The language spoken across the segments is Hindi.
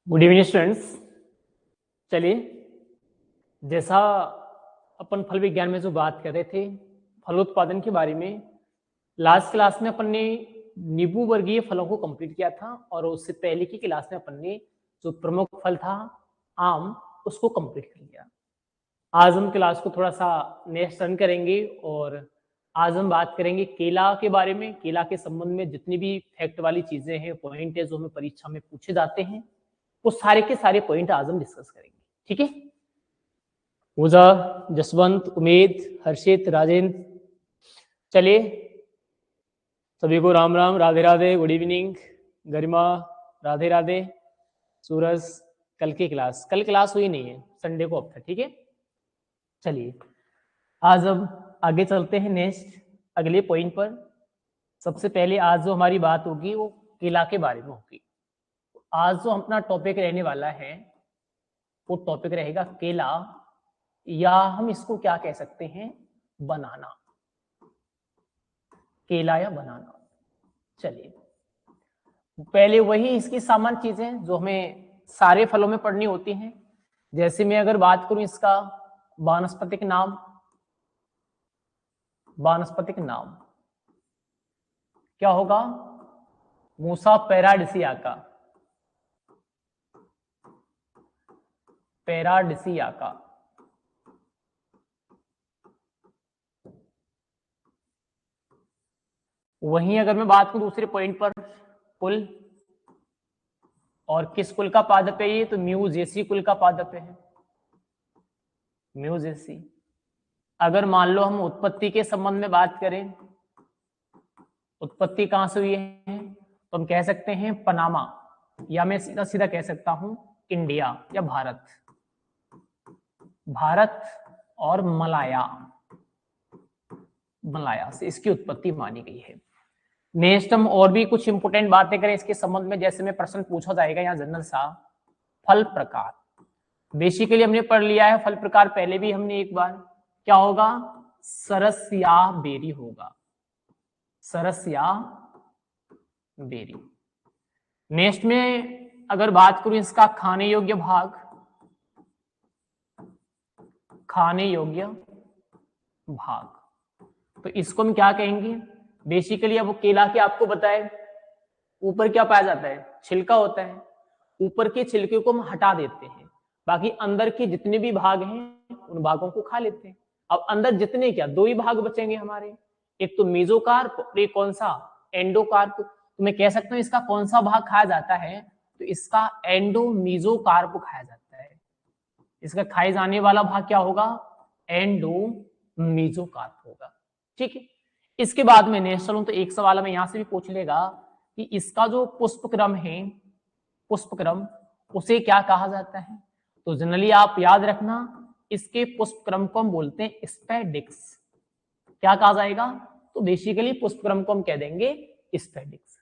Good evening students. चलिए, जैसा अपन फल विज्ञान में जो बात कर रहे थे फलोत्पादन के बारे में, लास्ट क्लास में अपन ने नींबू वर्गीय फलों को कंप्लीट किया था और उससे पहले की क्लास में अपन ने जो प्रमुख फल था आम, उसको कंप्लीट कर लिया। आज हम क्लास को थोड़ा सा नेक्स्ट रन करेंगे और आज हम बात करेंगे केला के बारे में। केला के संबंध में जितनी भी फैक्ट वाली चीजें हैं, पॉइंट है जो हमें परीक्षा में पूछे जाते हैं, वो सारे के सारे पॉइंट आज हम डिस्कस करेंगे। ठीक है, पूजा, जसवंत, उमेद, हर्षित, राजेंद्र, चलिए सभी को राम राम, राधे राधे, गुड इवनिंग। गरिमा, राधे राधे। सूरज, कल कल क्लास हुई नहीं है, संडे को अब था। ठीक है, चलिए आज अब आगे चलते हैं नेक्स्ट अगले पॉइंट पर। सबसे पहले आज जो हमारी बात होगी वो केला के बारे में होगी। आज जो अपना टॉपिक रहने वाला है वो टॉपिक रहेगा केला, या हम इसको क्या कह सकते हैं, बनाना। केला या बनाना। चलिए, पहले वही इसकी सामान्य चीजें जो हमें सारे फलों में पढ़नी होती हैं। जैसे मैं अगर बात करूं इसका वानस्पतिक नाम, वानस्पतिक नाम क्या होगा? मूसा पैराडिसियाका, पैराडिसियाका। वहीं अगर मैं बात करूं दूसरे पॉइंट पर, कुल, और किस कुल का पादप है ये? तो म्यूजेसी कुल का पादप है, म्यूजेसी। अगर मान लो हम उत्पत्ति के संबंध में बात करें, उत्पत्ति कहां से हुई है, तो हम कह सकते हैं पनामा, या मैं सीधा सीधा कह सकता हूं इंडिया या भारत। भारत और मलाया, मलाया से इसकी उत्पत्ति मानी गई है। नेक्स्ट हम और भी कुछ इंपोर्टेंट बातें करें इसके संबंध में, जैसे में प्रश्न पूछा जाएगा यहाँ जनरल सा, फल प्रकार। बेसिकली हमने पढ़ लिया है फल प्रकार पहले भी हमने एक बार। क्या होगा? सरस या बेरी होगा, सरस या बेरी। नेक्स्ट में अगर बात करूं इसका खाने योग्य भाग, खाने योग्य भाग, तो इसको हम क्या कहेंगे? बेसिकली अब वो केला के आपको बताए ऊपर क्या पाया जाता है? छिलका होता है। ऊपर के छिलके को हम हटा देते हैं, बाकी अंदर के जितने भी भाग हैं उन भागों को खा लेते हैं। अब अंदर जितने क्या, दो ही भाग बचेंगे हमारे, एक तो मेसोकार्प और एक कौन सा? एंडोकार्प। तो मैं कह सकता हूं इसका कौन सा भाग खाया जाता है? तो इसका एंडोमीजोकार्प खाया जाता है। इसका खाए जाने वाला भाग क्या होगा? एंडोमीजोकार्प होगा। ठीक है, इसके बाद में नेक्स्ट चलूं तो एक सवाल हमें यहां से भी पूछ लेगा कि इसका जो पुष्पक्रम है, पुष्पक्रम, उसे क्या कहा जाता है? तो जनरली आप याद रखना, इसके पुष्पक्रम को हम बोलते हैं स्पेडिक्स। क्या कहा जाएगा? तो बेसिकली पुष्पक्रम को हम कह देंगे स्पेडिक्स।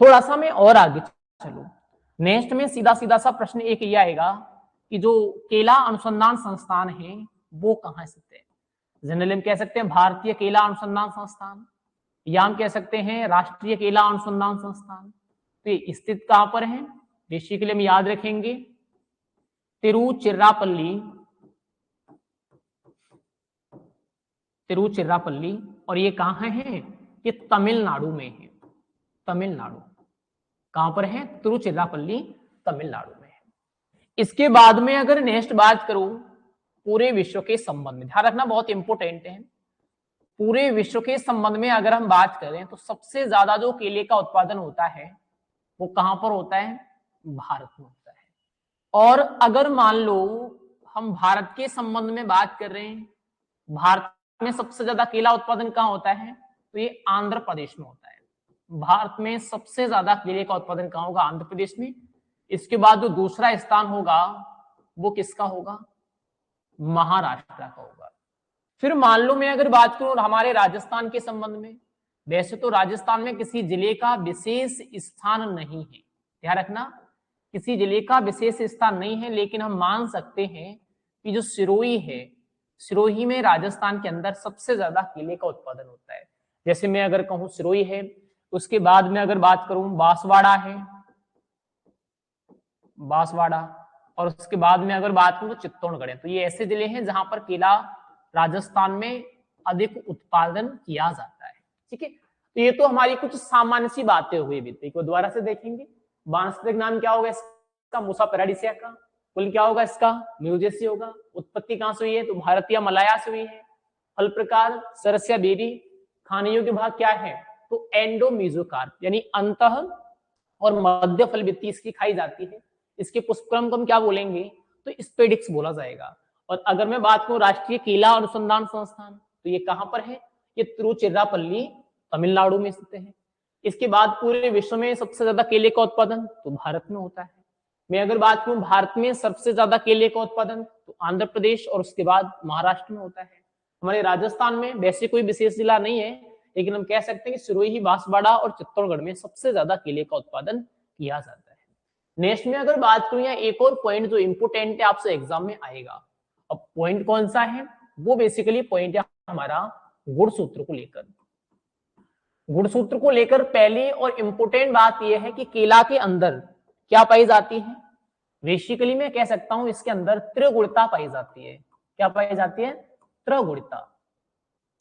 थोड़ा सा मैं और आगे चलूं, नेक्स्ट में सीधा सीधा सा प्रश्न एक ये आएगा कि जो केला अनुसंधान संस्थान है वो कहां स्थित है? जनरली हम कह सकते हैं भारतीय केला अनुसंधान संस्थान, या हम कह सकते हैं राष्ट्रीय केला अनुसंधान संस्थान। तो ये स्थित कहां पर है? बेसिकली हम याद रखेंगे तिरुचिरापल्ली, तिरुचिरापल्ली। और ये कहां है? ये तमिलनाडु में है, तमिलनाडु। कहां पर है? तिरुचिरापल्ली, तमिलनाडु में है। इसके बाद में अगर नेक्स्ट बात करूं पूरे विश्व के संबंध में, ध्यान रखना बहुत इंपॉर्टेंट है, पूरे विश्व के संबंध में अगर हम बात करें तो सबसे ज्यादा जो केले का उत्पादन होता है वो कहां पर होता है? भारत में होता है। और अगर मान लो हम भारत के संबंध में बात कर रहे हैं, भारत में सबसे ज्यादा केला उत्पादन कहां होता है? तो ये आंध्र प्रदेश में होता है। भारत में सबसे ज्यादा केले का उत्पादन कहां होगा? आंध्र प्रदेश में। इसके बाद जो दूसरा स्थान होगा वो किसका होगा? महाराष्ट्र का होगा। फिर मान लो मैं अगर बात करूं हमारे राजस्थान के संबंध में, वैसे तो राजस्थान में किसी जिले का विशेष स्थान नहीं है, ध्यान रखना, किसी जिले का विशेष स्थान नहीं है, लेकिन हम मान सकते हैं कि जो सिरोही है, सिरोही में राजस्थान के अंदर सबसे ज्यादा केले का उत्पादन होता है। जैसे मैं अगर कहूं सिरोही है, उसके बाद में अगर बात करूं बांसवाड़ा है, बांसवाड़ा, और उसके बाद में अगर बात करूं तो चित्तौड़गढ़ है। तो ये ऐसे जिले हैं जहां पर केला राजस्थान में अधिक उत्पादन किया जाता है। ठीक है, तो ये तो हमारी कुछ सामान्य सी बातें हुई बीते को दोबारा से देखेंगे। वानस्पतिक नाम क्या होगा इसका? मुसा पैराडिसिया का। कुल क्या होगा इसका? म्यूजेसी होगा। उत्पत्ति कहां से हुई है? तो भारतीय मलाया से हुई है। फल प्रकार सरसिया बेरी। खाने योग्य भाग क्या है? तो एंडोमीजोकार्प, यानी अंतः और मध्य फल भित्ति इसकी खाई जाती है। इसके पुष्पक्रम को हम क्या बोलेंगे? तो स्पेडिक्स बोला जाएगा। और अगर मैं बात करूं राष्ट्रीय केला अनुसंधान संस्थान, तो ये कहां पर है? ये तिरुचिरापल्ली तमिलनाडु में स्थित है। इसके बाद पूरे विश्व में सबसे ज्यादा केले का उत्पादन तो भारत में होता है। मैं अगर बात करूं भारत में सबसे ज्यादा केले का उत्पादन तो आंध्र प्रदेश और उसके बाद महाराष्ट्र में होता है। हमारे राजस्थान में वैसे कोई विशेष जिला नहीं है, लेकिन हम कह सकते हैं कि सिरोही, बांसवाड़ा और चित्तौड़गढ़ में सबसे ज्यादा केले का उत्पादन किया जाता है। नेक्स्ट में अगर बात करूं या एक और पॉइंट जो इंपोर्टेंट है आपसे एग्जाम में आएगा, अब पॉइंट कौन सा है? वो बेसिकली पॉइंट है हमारा गुणसूत्र को लेकर। गुणसूत्र को लेकर पहली और इंपोर्टेंट बात यह है कि केला के अंदर क्या पाई जाती है? बेसिकली मैं कह सकता हूं इसके अंदर त्रिगुणता पाई जाती है। क्या पाई जाती है? त्रिगुणता।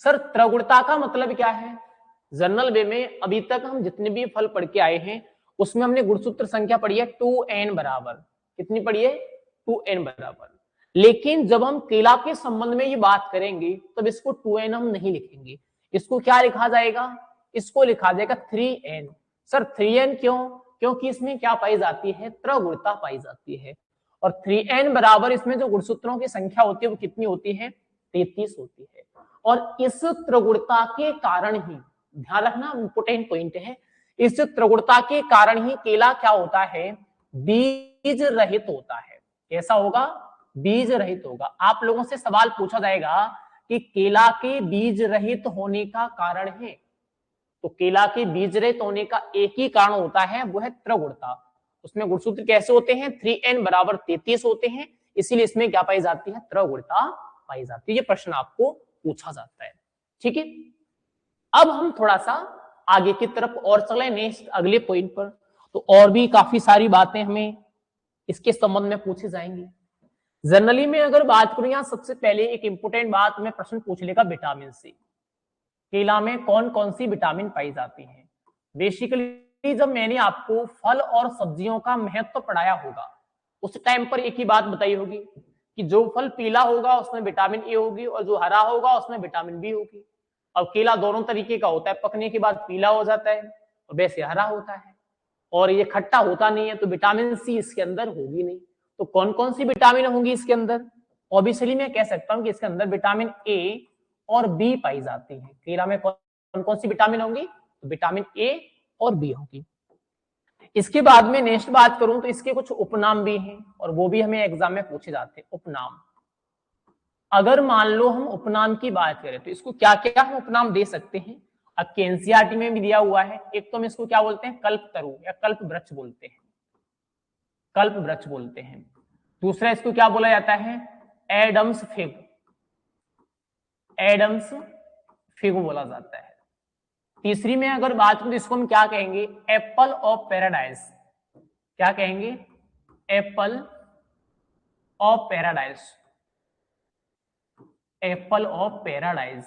सर त्रिगुणता का मतलब क्या है? जनरल वे में अभी तक हम जितने भी फल पढ़ के आए हैं उसमें हमने गुणसूत्र संख्या पढ़ी है 2n बराबर। कितनी पढ़ी है? 2n बराबर। लेकिन जब हम केला के संबंध में ये बात करेंगे तब इसको 2n हम नहीं लिखेंगे। इसको क्या लिखा जाएगा? इसको लिखा जाएगा 3n। सर 3n क्यों? क्योंकि इसमें क्या पाई जाती है? त्रिगुणता पाई जाती है। और 3n बराबर इसमें जो गुणसूत्रों की संख्या होती है वो कितनी होती है? 33 होती है। और इस त्रिगुणता के कारण ही, ध्यान रखना इंपोर्टेंट पॉइंट है, इस त्रिगुणता के कारण ही केला क्या होता है? बीज रहित होता है। कैसा होगा? बीज रहित होगा। आप लोगों से सवाल पूछा जाएगा कि केला के बीज रहित होने का कारण है, तो केला के बीज रहित होने का एक ही कारण होता है, वो है त्रिगुणता। उसमें गुणसूत्र कैसे होते हैं? 3n बराबर 33 होते हैं, इसीलिए इसमें क्या पाई जाती है? त्रिगुणता पाई जाती है। ये प्रश्न आपको पूछा जाता है। ठीक है, अब हम थोड़ा सा आगे की तरफ और चले नेक्स्ट अगले पॉइंट पर। तो और भी काफी सारी बातें हमें इसके संबंध में पूछी जाएंगी। जनरली में अगर बात करूं, यहां सबसे पहले एक इंपोर्टेंट बात में प्रश्न पूछ लेगा विटामिन सी। केला में कौन कौन सी विटामिन पाई जाती है? बेसिकली जब मैंने आपको फल और सब्जियों का महत्व पढ़ाया होगा उस टाइम पर एक ही बात बताई होगी कि जो फल पीला होगा उसमें विटामिन ए होगी और जो हरा होगा उसमें विटामिन बी होगी। अब केला दोनों तरीके का होता है, पकने के बाद पीला हो जाता है और वैसे हरा होता है, और ये खट्टा होता नहीं है, तो विटामिन सी इसके अंदर होगी नहीं। तो कौन कौन सी विटामिन होंगी इसके अंदर? ऑब्वियसली मैं कह सकता हूं कि इसके अंदर विटामिन ए और बी पाई जाती है। केला में कौन कौन सी विटामिन होंगी? तो विटामिन ए और बी होगी। इसके बाद में नेक्स्ट बात करूं तो इसके कुछ उपनाम भी हैं और वो भी हमें एग्जाम में पूछे जाते हैं। उपनाम, अगर मान लो हम उपनाम की बात करें तो इसको क्या क्या हम उपनाम दे सकते हैं? अब एनसीईआरटी में भी दिया हुआ है। एक तो हम इसको क्या बोलते हैं? कल्प तरु या कल्प वृक्ष बोलते हैं, कल्प वृक्ष बोलते हैं। दूसरा इसको क्या बोला जाता है? एडम्स फिग, एडम्स फिग बोला जाता है। तीसरी में अगर बात करूं तो इसको हम क्या कहेंगे? Apple of paradise. क्या कहेंगे? Apple of paradise, Apple of paradise.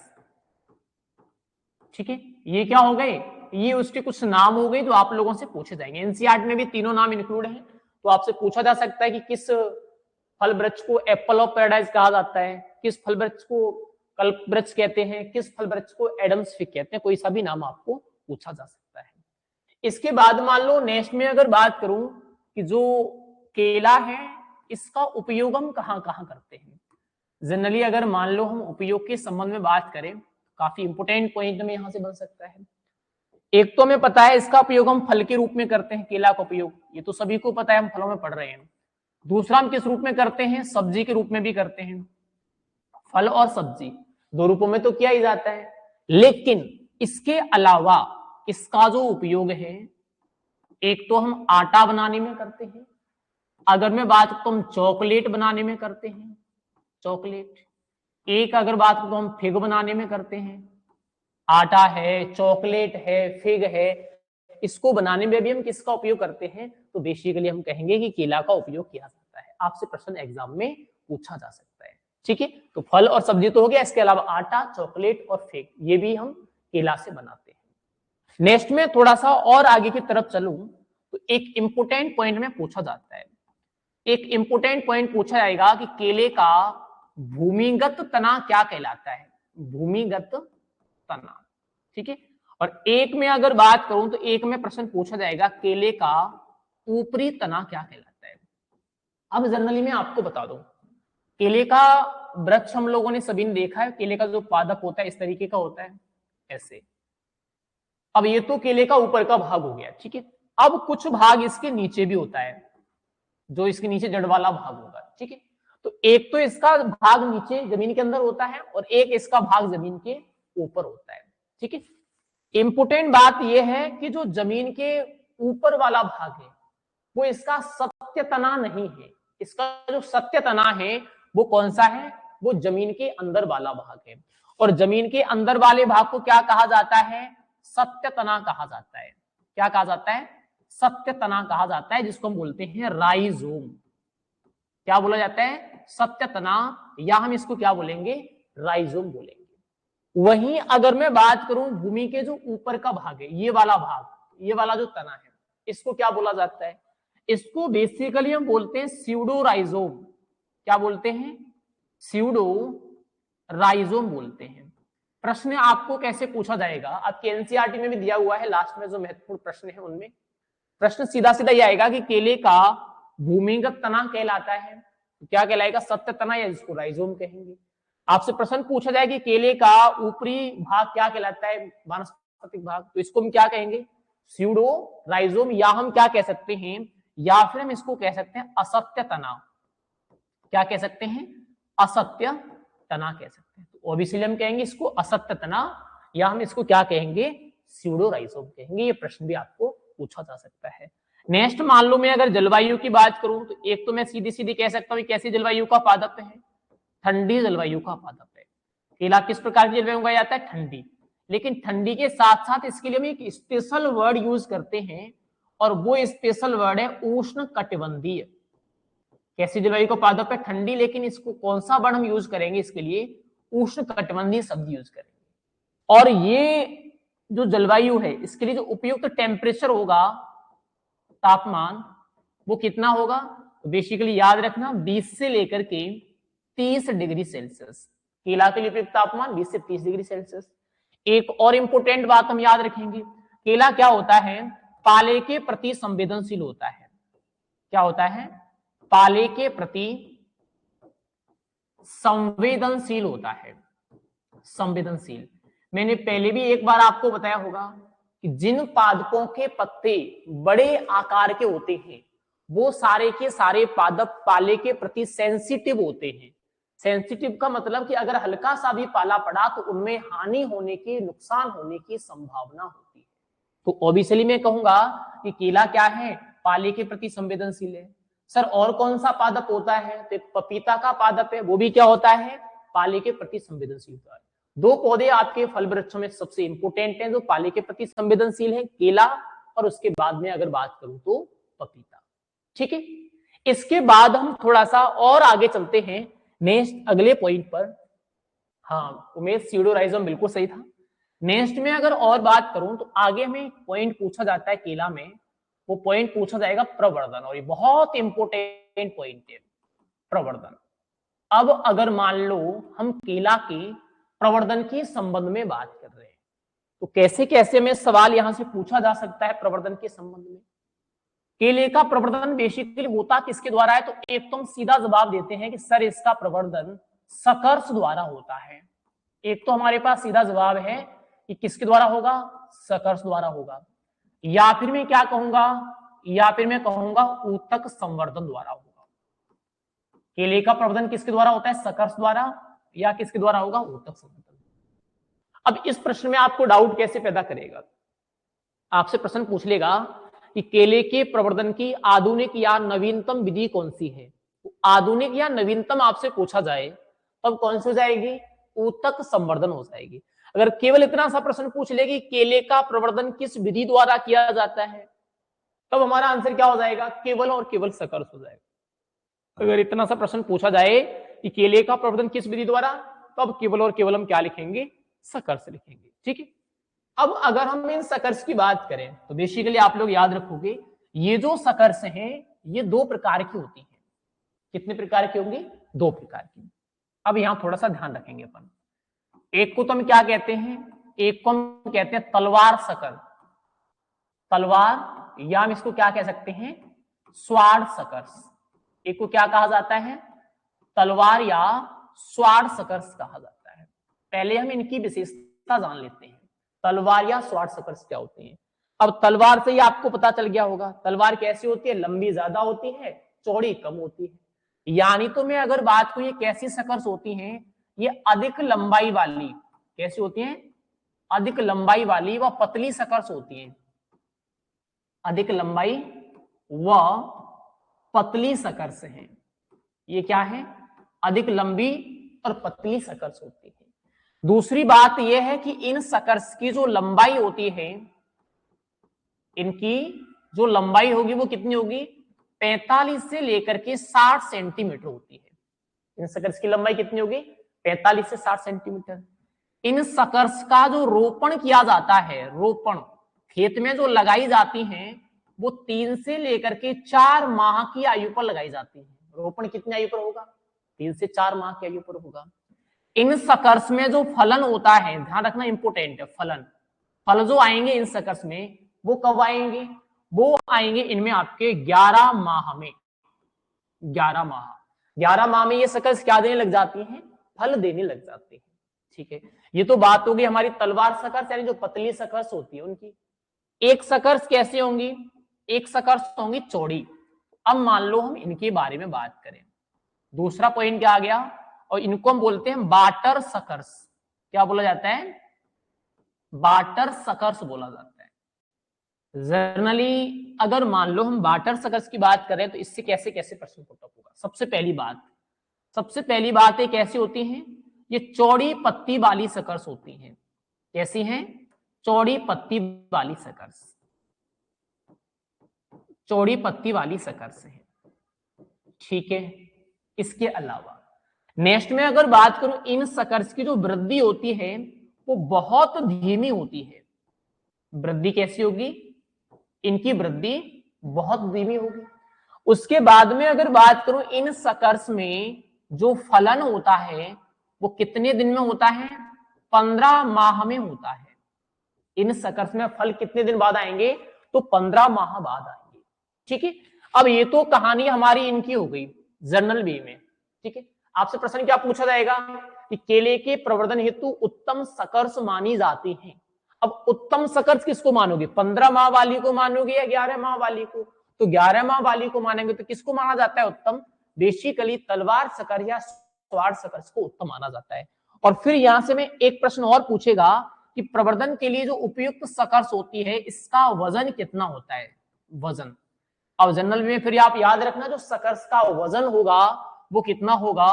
ठीक है, ये क्या हो गए? ये उसके कुछ नाम हो गए जो आप लोगों से पूछे जाएंगे। एनसीईआरटी में भी तीनों नाम इंक्लूड हैं, तो आपसे पूछा जा सकता है कि किस फल वृक्ष को एप्पल ऑफ पैराडाइज कहा जाता है, किस फल वृक्ष को कल्प वृक्ष कहते हैं, किस फल वृक्ष को एडम्स फिग कहते हैं। कोई सा भी नाम आपको पूछा जा सकता है। इसके बाद मान लो नेक्स्ट में अगर बात करूं कि जो केला है इसका उपयोग हम कहां कहां करते हैं। जनरली अगर मान लो हम उपयोग के संबंध में बात करें, काफी इंपोर्टेंट पॉइंट में यहां से बन सकता है। एक तो हमें पता है इसका उपयोग हम फल के रूप में करते हैं, केला का उपयोग, ये तो सभी को पता है, हम फलों में पढ़ रहे हैं। दूसरा हम किस रूप में करते हैं? सब्जी के रूप में भी करते हैं। फल और सब्जी दो रूपों में तो किया ही जाता है, लेकिन इसके अलावा इसका जो उपयोग है, एक तो हम आटा बनाने में करते हैं, अगर मैं बात करूं तो हम चॉकलेट बनाने में करते हैं, चॉकलेट। एक अगर बात करूं तो हम फिग बनाने में करते हैं। आटा है, चॉकलेट है, फिग है, इसको बनाने में भी हम किसका उपयोग करते हैं, तो बेसिकली हम कहेंगे कि केला का उपयोग किया जाता है। आपसे प्रश्न एग्जाम में पूछा जा सकता है। ठीक है, तो फल और सब्जी तो हो गया, इसके अलावा आटा, चॉकलेट और फेक, ये भी हम केला से बनाते हैं। नेक्स्ट में थोड़ा सा और आगे की तरफ चलूं तो एक इंपोर्टेंट पॉइंट में पूछा जाता है, एक इंपोर्टेंट पॉइंट पूछा जाएगा कि केले का भूमिगत तना क्या कहलाता है, भूमिगत तना। ठीक है, और एक में अगर बात करूं तो एक में प्रश्न पूछा जाएगा केले का ऊपरी तना क्या कहलाता है। अब जनरली मैं आपको बता दूं, केले का वृक्ष हम लोगों ने सभी ने देखा है, केले का जो पादप होता है इस तरीके का होता है, ऐसे। अब ये तो केले का ऊपर का भाग हो गया। ठीक है, अब कुछ भाग इसके नीचे भी होता है, जो इसके नीचे जड़ वाला भाग होगा। ठीक है, तो एक तो इसका भाग नीचे जमीन के अंदर होता है और एक इसका भाग जमीन के ऊपर होता है। ठीक है, इंपोर्टेंट बात यह है कि जो जमीन के ऊपर वाला भाग है वो इसका सत्य तना नहीं है। इसका जो सत्य तना है वो कौन सा है, वो जमीन के अंदर वाला भाग है। और जमीन के अंदर वाले भाग को क्या कहा जाता है, सत्य तना कहा जाता है। क्या कहा जाता है, सत्य तना कहा जाता है, जिसको हम बोलते हैं राइजोम। क्या बोला जाता है, सत्य तना, या हम इसको क्या बोलेंगे, राइजोम बोलेंगे। वहीं अगर मैं बात करूं भूमि के जो ऊपर का भाग है, ये वाला भाग, ये वाला जो तना है, इसको क्या बोला जाता है, इसको बेसिकली हम बोलते हैं स्यूडो राइजोम। क्या बोलते हैं, स्यूडो राइजोम बोलते हैं। प्रश्न आपको कैसे पूछा जाएगा, आपके एनसीईआरटी में भी दिया हुआ है, लास्ट में जो महत्वपूर्ण प्रश्न है उनमें प्रश्न सीधा सीधा यह आएगा कि केले का भूमिगत तना कहलाता है, क्या कहलाएगा, सत्य तना, या जिसको राइजोम कहेंगे। आपसे प्रश्न पूछा जाए कि केले का ऊपरी भाग क्या कहलाता है, वानस्पतिक भाग, तो इसको हम क्या कहेंगे, स्यूडो राइजोम, या हम क्या कह सकते हैं, या फिर हम इसको कह सकते हैं असत्य तना। क्या कह सकते हैं, असत्य तना कह सकते हैं। तो ऑब्वियसली हम कहेंगे इसको असत्य तना, या हम इसको क्या कहेंगे, स्यूडो राइजोम कहेंगे। ये प्रश्न भी आपको पूछा जा सकता है। नेक्स्ट मान लो मैं अगर जलवायु की बात करूं तो एक तो मैं सीधी सीधी कह सकता हूं कैसी जलवायु का पादप है, ठंडी जलवायु का पादप है। केला किस प्रकार की जलवायु उगाया जाता है, ठंडी। लेकिन ठंडी के साथ साथ इसके लिए हम एक स्पेशल वर्ड यूज करते हैं, और वो स्पेशल वर्ड है उष्ण कटिबंधीय। कैसी जलवायु का पादप है, ठंडी, लेकिन इसको कौन सा वर्ड हम यूज करेंगे इसके लिए, उष्ण कटिबंधीय शब्द यूज करेंगे। और ये जो जलवायु है इसके लिए जो उपयुक्त टेम्परेचर होगा, तापमान, वो कितना होगा, तो बेसिकली याद रखना 20 से लेकर के 30 डिग्री सेल्सियस। केला के लिए उपयुक्त तापमान 20 से 30 डिग्री सेल्सियस। एक और इंपोर्टेंट बात हम याद रखेंगे, केला क्या होता है, पाले के प्रति संवेदनशील होता है। क्या होता है, पाले के प्रति संवेदनशील होता है, संवेदनशील। मैंने पहले भी एक बार आपको बताया होगा कि जिन पादपों के पत्ते बड़े आकार के होते हैं वो सारे के सारे पादप पाले के प्रति सेंसिटिव होते हैं। सेंसिटिव का मतलब कि अगर हल्का सा भी पाला पड़ा तो उनमें हानि होने की, नुकसान होने की संभावना होती है। तो ऑब्वियसली मैं कहूंगा कि केला क्या है, पाले के प्रति संवेदनशील है। सर और कौन सा पादप होता है, तो पपीता का पादप है, वो भी क्या होता है, पाले के प्रति संवेदनशील होता है। दो पौधे आपके फल वृक्षों में सबसे इंपोर्टेंट हैं जो पाले के प्रति संवेदनशील है, केला, और उसके बाद में अगर बात करूं तो पपीता। ठीक है, इसके बाद हम थोड़ा सा और आगे चलते हैं नेक्स्ट अगले पॉइंट पर। हाँ उमेश, स्यूडोराइजम बिल्कुल सही था। नेक्स्ट में अगर और बात करूं तो आगे में पॉइंट पूछा जाता है केला में, वो पॉइंट पूछा जाएगा प्रवर्धन, और ये बहुत इंपोर्टेंट पॉइंट है, प्रवर्धन। अब अगर मान लो हम केला के प्रवर्धन के संबंध में बात कर रहे हैं तो कैसे कैसे में सवाल यहां से पूछा जा सकता है प्रवर्धन के संबंध में। केले का प्रवर्धन बेसिकली होता किसके द्वारा है, तो एक तो हम सीधा जवाब देते हैं कि सर इसका प्रवर्धन सकर्ष द्वारा होता है। एक तो हमारे पास सीधा जवाब है कि किसके द्वारा होगा, सकर्ष द्वारा होगा। या फिर मैं क्या कहूंगा, या फिर मैं कहूंगा ऊतक संवर्धन द्वारा होगा। केले का प्रवर्धन किसके द्वारा होता है, सकर्ष द्वारा, या किसके द्वारा होगा, ऊतक संवर्धन। अब इस प्रश्न में आपको डाउट कैसे पैदा करेगा, आपसे प्रश्न पूछ लेगा कि केले के प्रवर्धन की आधुनिक या नवीनतम विधि कौन सी है। आधुनिक या नवीनतम आपसे पूछा जाए तब कौन सी हो जाएगी, ऊतक संवर्धन हो जाएगी। अगर केवल इतना सा प्रश्न पूछ ले कि केले का प्रवर्धन किस विधि द्वारा किया जाता है, तब हमारा आंसर क्या हो जाएगा, केवल और केवल सकर्ष हो जाएगा। अगर इतना सा प्रश्न पूछा जाए कि केले का प्रवर्धन किस विधि द्वारा, तो अब केवल और केवल हम क्या लिखेंगे, सकर्ष लिखेंगे। ठीक है, अब अगर हम इन सकर्ष की बात करें तो बेसिकली आप लोग याद रखोगे ये जो सकर्ष हैं ये दो प्रकार की होती है। कितने प्रकार की होंगी, दो प्रकार की। अब यहां थोड़ा सा ध्यान रखेंगे अपन, एक को तो हम क्या कहते हैं, एक को हम कहते हैं तलवार सकर्ष, तलवार, या हम इसको क्या कह सकते हैं, स्वार सकर्ष। एक को क्या कहा जाता है, तलवार या स्वार सकर्ष कहा जाता है। पहले हम इनकी विशेषता जान लेते हैं, तलवार या स्वार सकर्ष क्या होती है। अब तलवार से ही आपको पता चल गया होगा, तलवार कैसी होती है, लंबी ज्यादा होती है, चौड़ी कम होती है। यानी तो मैं अगर बात करूं ये कैसी सकर्ष होती हैं, ये अधिक लंबाई वाली, कैसी होती हैं, अधिक लंबाई वाली व पतली सकर्ष होती हैं। अधिक लंबाई व पतली सकर्ष है, ये क्या है, अधिक लंबी और पतली सकर्ष होती है। दूसरी बात यह है कि इन सकर्ष की जो लंबाई होती है, इनकी जो लंबाई होगी वो कितनी होगी, 45 से लेकर के 60 सेंटीमीटर होती है। इन सकर्ष की लंबाई कितनी होगी, 45 से 60 सेंटीमीटर। इन सकर्ष का जो रोपण किया जाता है, रोपण खेत में जो लगाई जाती हैं वो 3 से लेकर के 4 माह की आयु पर लगाई जाती है। रोपण कितनी आयु पर होगा, 3 से 4 माह की आयु पर होगा। इन सकर्ष में जो फलन होता है, ध्यान रखना इंपोर्टेंट है, फलन, फल जो आएंगे इन सकर्ष में वो कब आएंगे, वो आएंगे इनमें आपके 11 माह में। 11 माह, 11 माह में ये सकर्ष क्या देने लग जाती हैं, फल देने लग जाते हैं। ठीक है, ये तो बात होगी हमारी तलवार सकर्ष यानी जो पतली सकर्ष होती है उनकी। एक सकर्ष कैसे होंगी, एक सकर्ष होंगी चौड़ी। अब मान लो हम इनके बारे में बात करें, दूसरा पॉइंट क्या आ गया, और इनको हम बोलते हैं बाटर सकर्ष। क्या बोला जाता है, बाटर सकर्ष बोला जाता है। जनरली अगर मान लो हम बाटर सकर्ष की बात करें तो इससे कैसे कैसे प्रश्न पुटअप होगा। सबसे पहली बात ये कैसी होती है, ये चौड़ी पत्ती वाली सकर्ष होती है। कैसी हैं, चौड़ी पत्ती वाली सकर्ष, चौड़ी पत्ती वाली सकर्ष है। ठीक है, इसके अलावा नेक्स्ट में अगर बात करूं, इन सकर्ष की जो वृद्धि होती है वो बहुत धीमी होती है। वृद्धि कैसी होगी, इनकी वृद्धि बहुत धीमी होगी। उसके बाद में अगर बात करूं, इन सकर्ष में जो फलन होता है वो कितने दिन में होता है, 15 माह में होता है। इन सकर्ष में फल कितने दिन बाद आएंगे, तो 15 माह बाद आएंगे। ठीक है, अब ये तो कहानी हमारी इनकी हो गई जनरल वे में। ठीक है, आपसे प्रश्न क्या पूछा जाएगा कि केले के प्रवर्धन हेतु उत्तम सकर्ष मानी जाती है। अब उत्तम सकर्ष किसको मानोगे, 15 माह वाली को मानोगे या 11 माह वाली को, तो 11 माह वाली को मानेंगे तो किसको माना जाता है उत्तम, बेसिकली तलवार सकर्ष या स्वार सकर्ष को उत्तम माना जाता है। और फिर यहां से मैं एक प्रश्न और पूछेगा कि प्रवर्धन के लिए जो उपयुक्त सकर्ष होती है इसका वजन कितना होता है, वजन। अब जनरल में फिर आप याद रखना जो सकर्ष का वजन होगा वो कितना होगा,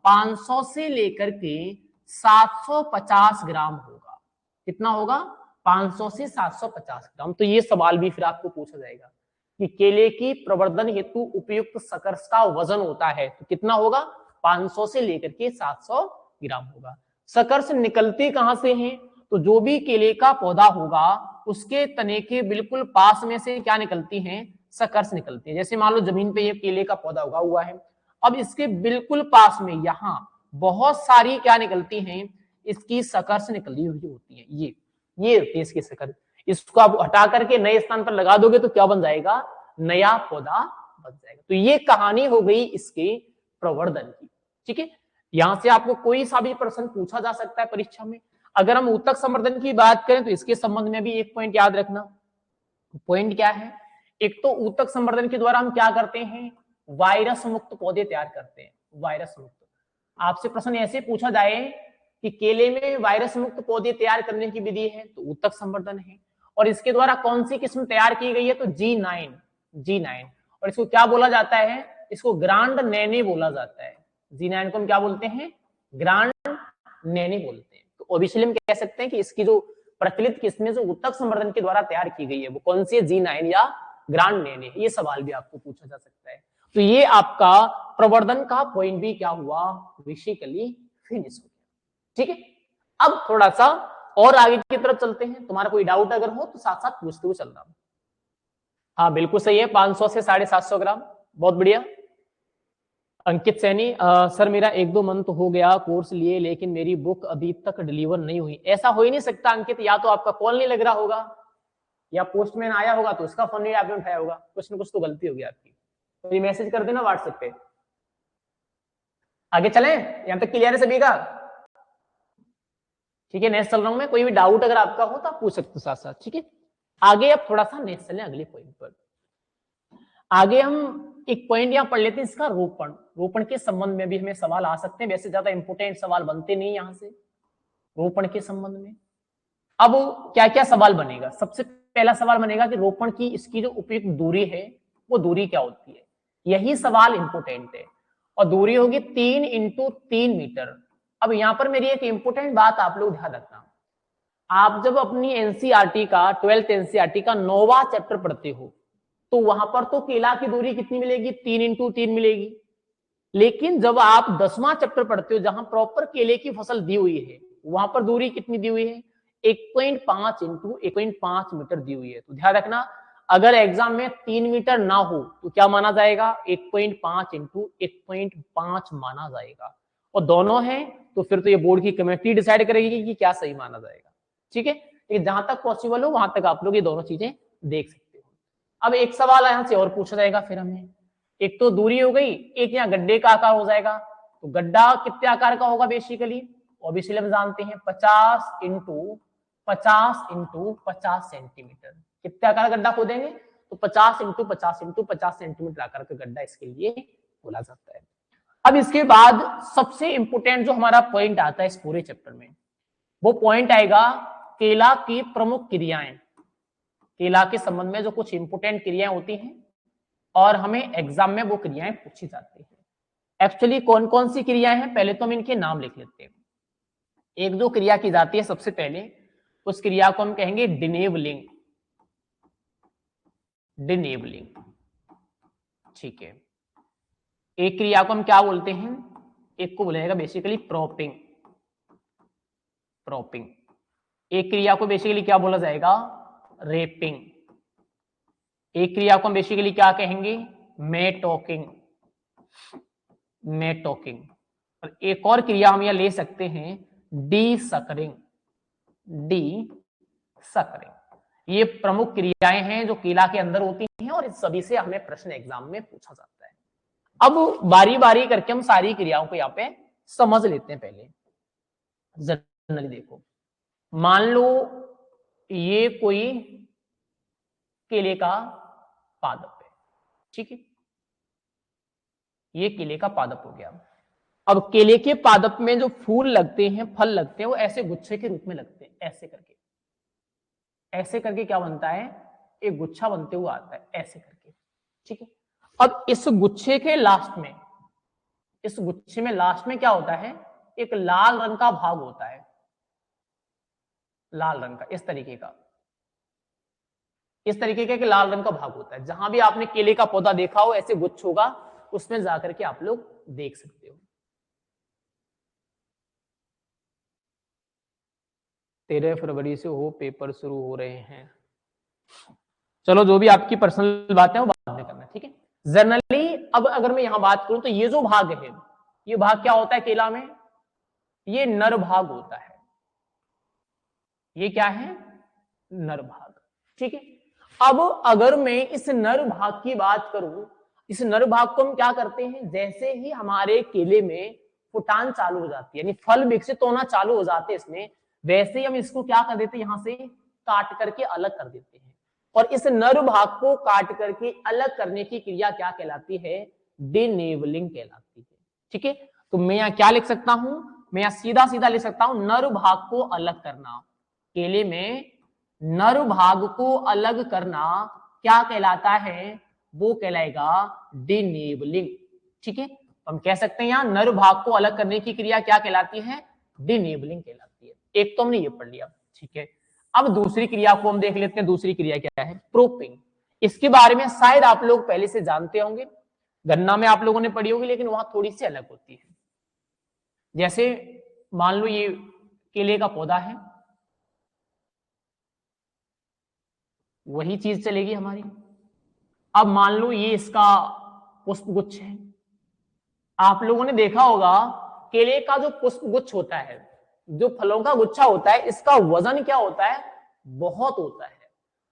500 से लेकर के 750 ग्राम होगा। कितना होगा, 500 से 750 ग्राम। तो ये सवाल भी फिर आपको पूछा जाएगा कि केले की प्रवर्धन हेतु उपयुक्त सकर्ष का वजन होता है तो कितना होगा, 500 से लेकर के 700 ग्राम होगा। सकर्ष निकलते कहां से हैं, तो जो भी केले का पौधा होगा उसके तने के बिल्कुल पास में से क्या निकलती हैं, सकर्ष निकलती है। जैसे मान लो जमीन पे ये केले का पौधा उगा हुआ है, अब इसके बिल्कुल पास में यहां बहुत सारी क्या निकलती हैं, इसकी सकर्ष निकली हुई होती है। ये होती है इसकी सकर्ष। इसको आप हटा करके नए स्थान पर लगा दोगे तो क्या बन जाएगा, नया पौधा बन जाएगा। तो ये कहानी हो गई इसके प्रवर्धन की। ठीक है, यहां से आपको कोई सा भी प्रश्न पूछा जा सकता है परीक्षा में। अगर हम ऊतक संवर्धन की बात करें तो इसके संबंध में भी एक पॉइंट याद रखना। पॉइंट क्या है, एक तो ऊतक संवर्धन के द्वारा हम क्या करते हैं, वायरस मुक्त पौधे तैयार करते हैं। वायरस मुक्त, आपसे प्रश्न ऐसे पूछा जाए कि केले में वायरस मुक्त पौधे तैयार करने की विधि है तो ऊतक संवर्धन है। और इसके द्वारा कौन सी किस्म तैयार की गई है, तो G9। और इसको क्या बोला जाता है, इसको ग्रांड नैनी बोला जाता है। G9 को हम क्या बोलते हैं, ग्रांड नैनी बोलते हैं। तो ओबिसिलियम कह सकते हैं कि इसकी जो प्रचलित किस्में जो उत्तक संवर्धन के द्वारा तैयार की गई है वो कौन सी है, G9 या ग्रांड नेन है। ये सवाल भी आपको पूछा जा सकता है। तो ये आपका प्रवर्धन का पॉइंट भी क्या हुआ, बेसिकली फिनिश हो गया। ठीक है, अब थोड़ा सा और आगे की तरफ चलते हैं। तुम्हारा कोई डाउट अगर हो तो साथ साथ पूछते हुए चल रहा हूं। हाँ बिल्कुल सही है, 500 से 750 ग्राम, बहुत बढ़िया। अंकित सैनी, सर मेरा 1-2 मंथ हो गया कोर्स लिए लेकिन मेरी बुक अभी तक डिलीवर नहीं हुई। ऐसा हो ही नहीं सकता अंकित, या तो आपका कॉल नहीं लग रहा होगा या पोस्टमैन आया होगा तो उसका फोन नहीं आपने उठाया होगा, कुछ ना कुछ तो गलती होगी आपकी। तो ये मैसेज कर देना व्हाट्सएप पे। आगे चलें, यहां तक क्लियर है सभी का? ठीक है, नेक्स्ट चल रहा हूं मैं। कोई भी डाउट अगर आपका हो तो आप पूछ सकते हो साथ साथ। ठीक है, आगे अब थोड़ा सा नेक्स्ट चलें अगले पॉइंट पर। आगे हम एक पॉइंट यहां पढ़ लेते हैं, इसका रोपण। रोपण के संबंध में भी हमें सवाल आ सकते हैं, वैसे ज्यादा इंपोर्टेंट सवाल बनते नहीं यहां से रोपण के संबंध में। अब क्या क्या सवाल बनेगा, सबसे पहला सवाल बनेगा कि रोपण की इसकी जो उपयुक्त दूरी है वो दूरी क्या होती है, यही सवाल इंपोर्टेंट है। और दूरी होगी 3 × 3 मीटर। अब यहां पर मेरी एक इंपोर्टेंट बात आप लोग ध्यान रखना, आप जब अपनी एनसीईआरटी का 12th एनसीईआरटी का 9वां चैप्टर पढ़ते हो तो वहां पर तो केला की दूरी कितनी मिलेगी, 3 × 3 मिलेगी। लेकिन जब आप 10वां चैप्टर पढ़ते हो जहां प्रॉपर केले की फसल दी हुई है, वहां पर दूरी कितनी दी हुई है, 1.5 × 1.5 मीटर दी हुई है। तो ध्यान रखना, अगर एग्जाम में 3 मीटर ना हो तो क्या माना जाएगा, 1.5 × 1.5 माना जाएगा। और दोनों है तो फिर तो ये बोर्ड की कमेटी डिसाइड करेगी कि क्या सही माना जाएगा। ठीक है, लेकिन जहां तक पॉसिबल हो वहां तक आप लोग ये दोनों चीजें देख सकते हो। अब एक सवाल यहां से और पूछा जाएगा फिर हमें, एक तो दूरी हो गई, एक यहाँ गड्ढे का आकार हो जाएगा। तो गड्ढा कितने आकार का होगा बेसिकली, ओबिसिली हम जानते हैं 50 × 50 सेंटीमीटर। कितने आकार का गड्ढा खोदेंगे, तो 50 × 50 सेंटीमीटर आकार का गड्ढा इसके लिए बोला जाता है। अब इसके बाद सबसे इंपोर्टेंट जो हमारा पॉइंट आता है इस पूरे चैप्टर में, वो पॉइंट आएगा केला की प्रमुख क्रियाएं। केला के संबंध में जो कुछ इंपोर्टेंट क्रियाएं होती हैं और हमें एग्जाम में वो क्रियाएं पूछी जाती है। एक्चुअली कौन कौन सी क्रियाएं हैं, पहले तो हम इनके नाम लिख लेते हैं। एक जो क्रिया की जाती है सबसे पहले, उस क्रिया को हम कहेंगे डिनेबलिंग। डिनेबलिंग, ठीक है। एक क्रिया को हम क्या बोलते हैं, एक को बोलेगा बेसिकली प्रॉपिंग। प्रॉपिंग। एक क्रिया को बेसिकली क्या बोला जाएगा, रेपिंग। एक क्रिया को हम बेसिकली क्या कहेंगे, मेटोकिंग। मेटोकिंग। और एक और क्रिया हम यहां ले सकते हैं डीसकरिंग। डीसकरिंग। ये प्रमुख क्रियाएं हैं जो केला के अंदर होती हैं और इस सभी से हमें प्रश्न एग्जाम में पूछा जाता है। अब बारी बारी करके हम सारी क्रियाओं को यहाँ पे समझ लेते हैं। पहले जनरली देखो, मान लो ये कोई केले का पादप है, ठीक है, ये केले का पादप हो गया। अब केले के पादप में जो फूल लगते हैं, फल लगते हैं, वो ऐसे गुच्छे के रूप में लगते हैं। ऐसे करके, ऐसे करके क्या बनता है, एक गुच्छा बनते हुए आता है ऐसे करके, ठीक है। अब इस गुच्छे के लास्ट में, इस गुच्छे में लास्ट में क्या होता है, एक लाल रंग का भाग होता है, लाल रंग का, इस तरीके का, इस तरीके का एक लाल रंग का भाग होता है। जहां भी आपने केले का पौधा देखा हो ऐसे गुच्छ होगा, उसमें जाकर के आप लोग देख सकते हो। 13 फरवरी से हो पेपर शुरू हो रहे हैं। चलो जो भी आपकी पर्सनल बात है वो बाद में करना, ठीक है। जनरली अब अगर मैं यहां बात करूं तो ये जो भाग है, ये भाग क्या होता है केला में, ये नर भाग होता है। ये क्या है, नर भाग, ठीक है। अब अगर मैं इस नर भाग की बात करूं, इस नर भाग को हम क्या करते हैं, जैसे ही हमारे केले में फुटान चालू हो जाती है, यानी फल विकसित होना चालू हो जाते हैं इसमें, वैसे ही हम इसको क्या कर देते हैं, यहां से काट करके अलग कर देते हैं। और इस नर भाग को काट करके अलग करने की क्रिया क्या कहलाती है, डिनेबलिंग कहलाती है, ठीक है। तो मैं यहां क्या लिख सकता हूं, मैं यहां सीधा सीधा लिख सकता हूं, नर भाग को अलग करना। केले में नर भाग को अलग करना क्या कहलाता है, वो कहलाएगा डिनेबलिंग, ठीक है। तो हम कह सकते हैं यहां नर भाग को अलग करने की क्रिया क्या कहलाती है, डिनेबलिंग कहलाती है। एक तो हमने ये पढ़ लिया, ठीक है। अब दूसरी क्रिया को हम देख लेते हैं। दूसरी क्रिया क्या है? प्रोपिंग। इसके बारे में शायद आप लोग पहले से जानते होंगे, गन्ना में आप लोगों ने पढ़ी होगी, लेकिन वहां थोड़ी सी अलग होती है। जैसे मान लो ये केले का पौधा है, वही चीज चलेगी हमारी। अब मान लो ये इसका पुष्प गुच्छ है। आप लोगों ने देखा होगा केले का जो पुष्प गुच्छ होता है, जो फलों का गुच्छा होता है, इसका वजन क्या होता है? बहुत होता है।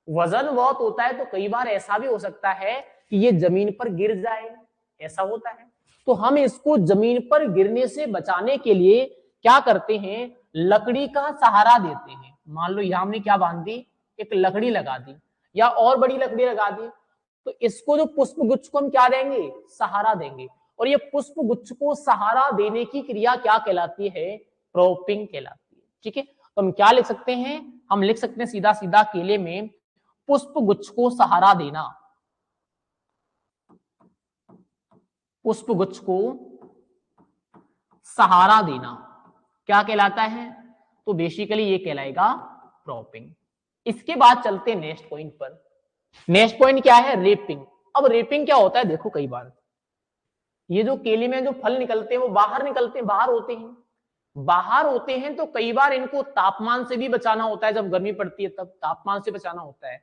वजन बहुत होता है तो कई बार ऐसा भी हो सकता है कि ये जमीन पर गिर जाए, ऐसा होता है। तो हम इसको जमीन पर गिरने से बचाने के लिए क्या करते हैं? लकड़ी का सहारा देते हैं। मान लो यहां हमने क्या बांध दी? एक लकड़ी लगा दी या और बड़ी लकड़ी लगा दी, तो इसको जो पुष्प गुच्छ को हम क्या देंगे? सहारा देंगे। और ये पुष्प गुच्छ को सहारा देने की क्रिया क्या कहलाती है? प्रोपिंग कहलाती है, ठीक है। तो हम क्या लिख सकते हैं? हम लिख सकते हैं सीधा सीधा केले में पुष्प गुच्छ को सहारा देना। पुष्प गुच्छ को सहारा देना क्या कहलाता है? तो बेसिकली ये कहलाएगा प्रोपिंग। इसके बाद चलते हैं नेक्स्ट पॉइंट पर। नेक्स्ट पॉइंट क्या है? रेपिंग। अब रेपिंग क्या होता है? देखो कई बार ये जो केले में जो फल निकलते हैं वो बाहर निकलते हैं, बाहर होते हैं। बाहर होते हैं तो कई बार इनको तापमान से भी बचाना होता है। जब गर्मी पड़ती है तब तापमान से बचाना होता है,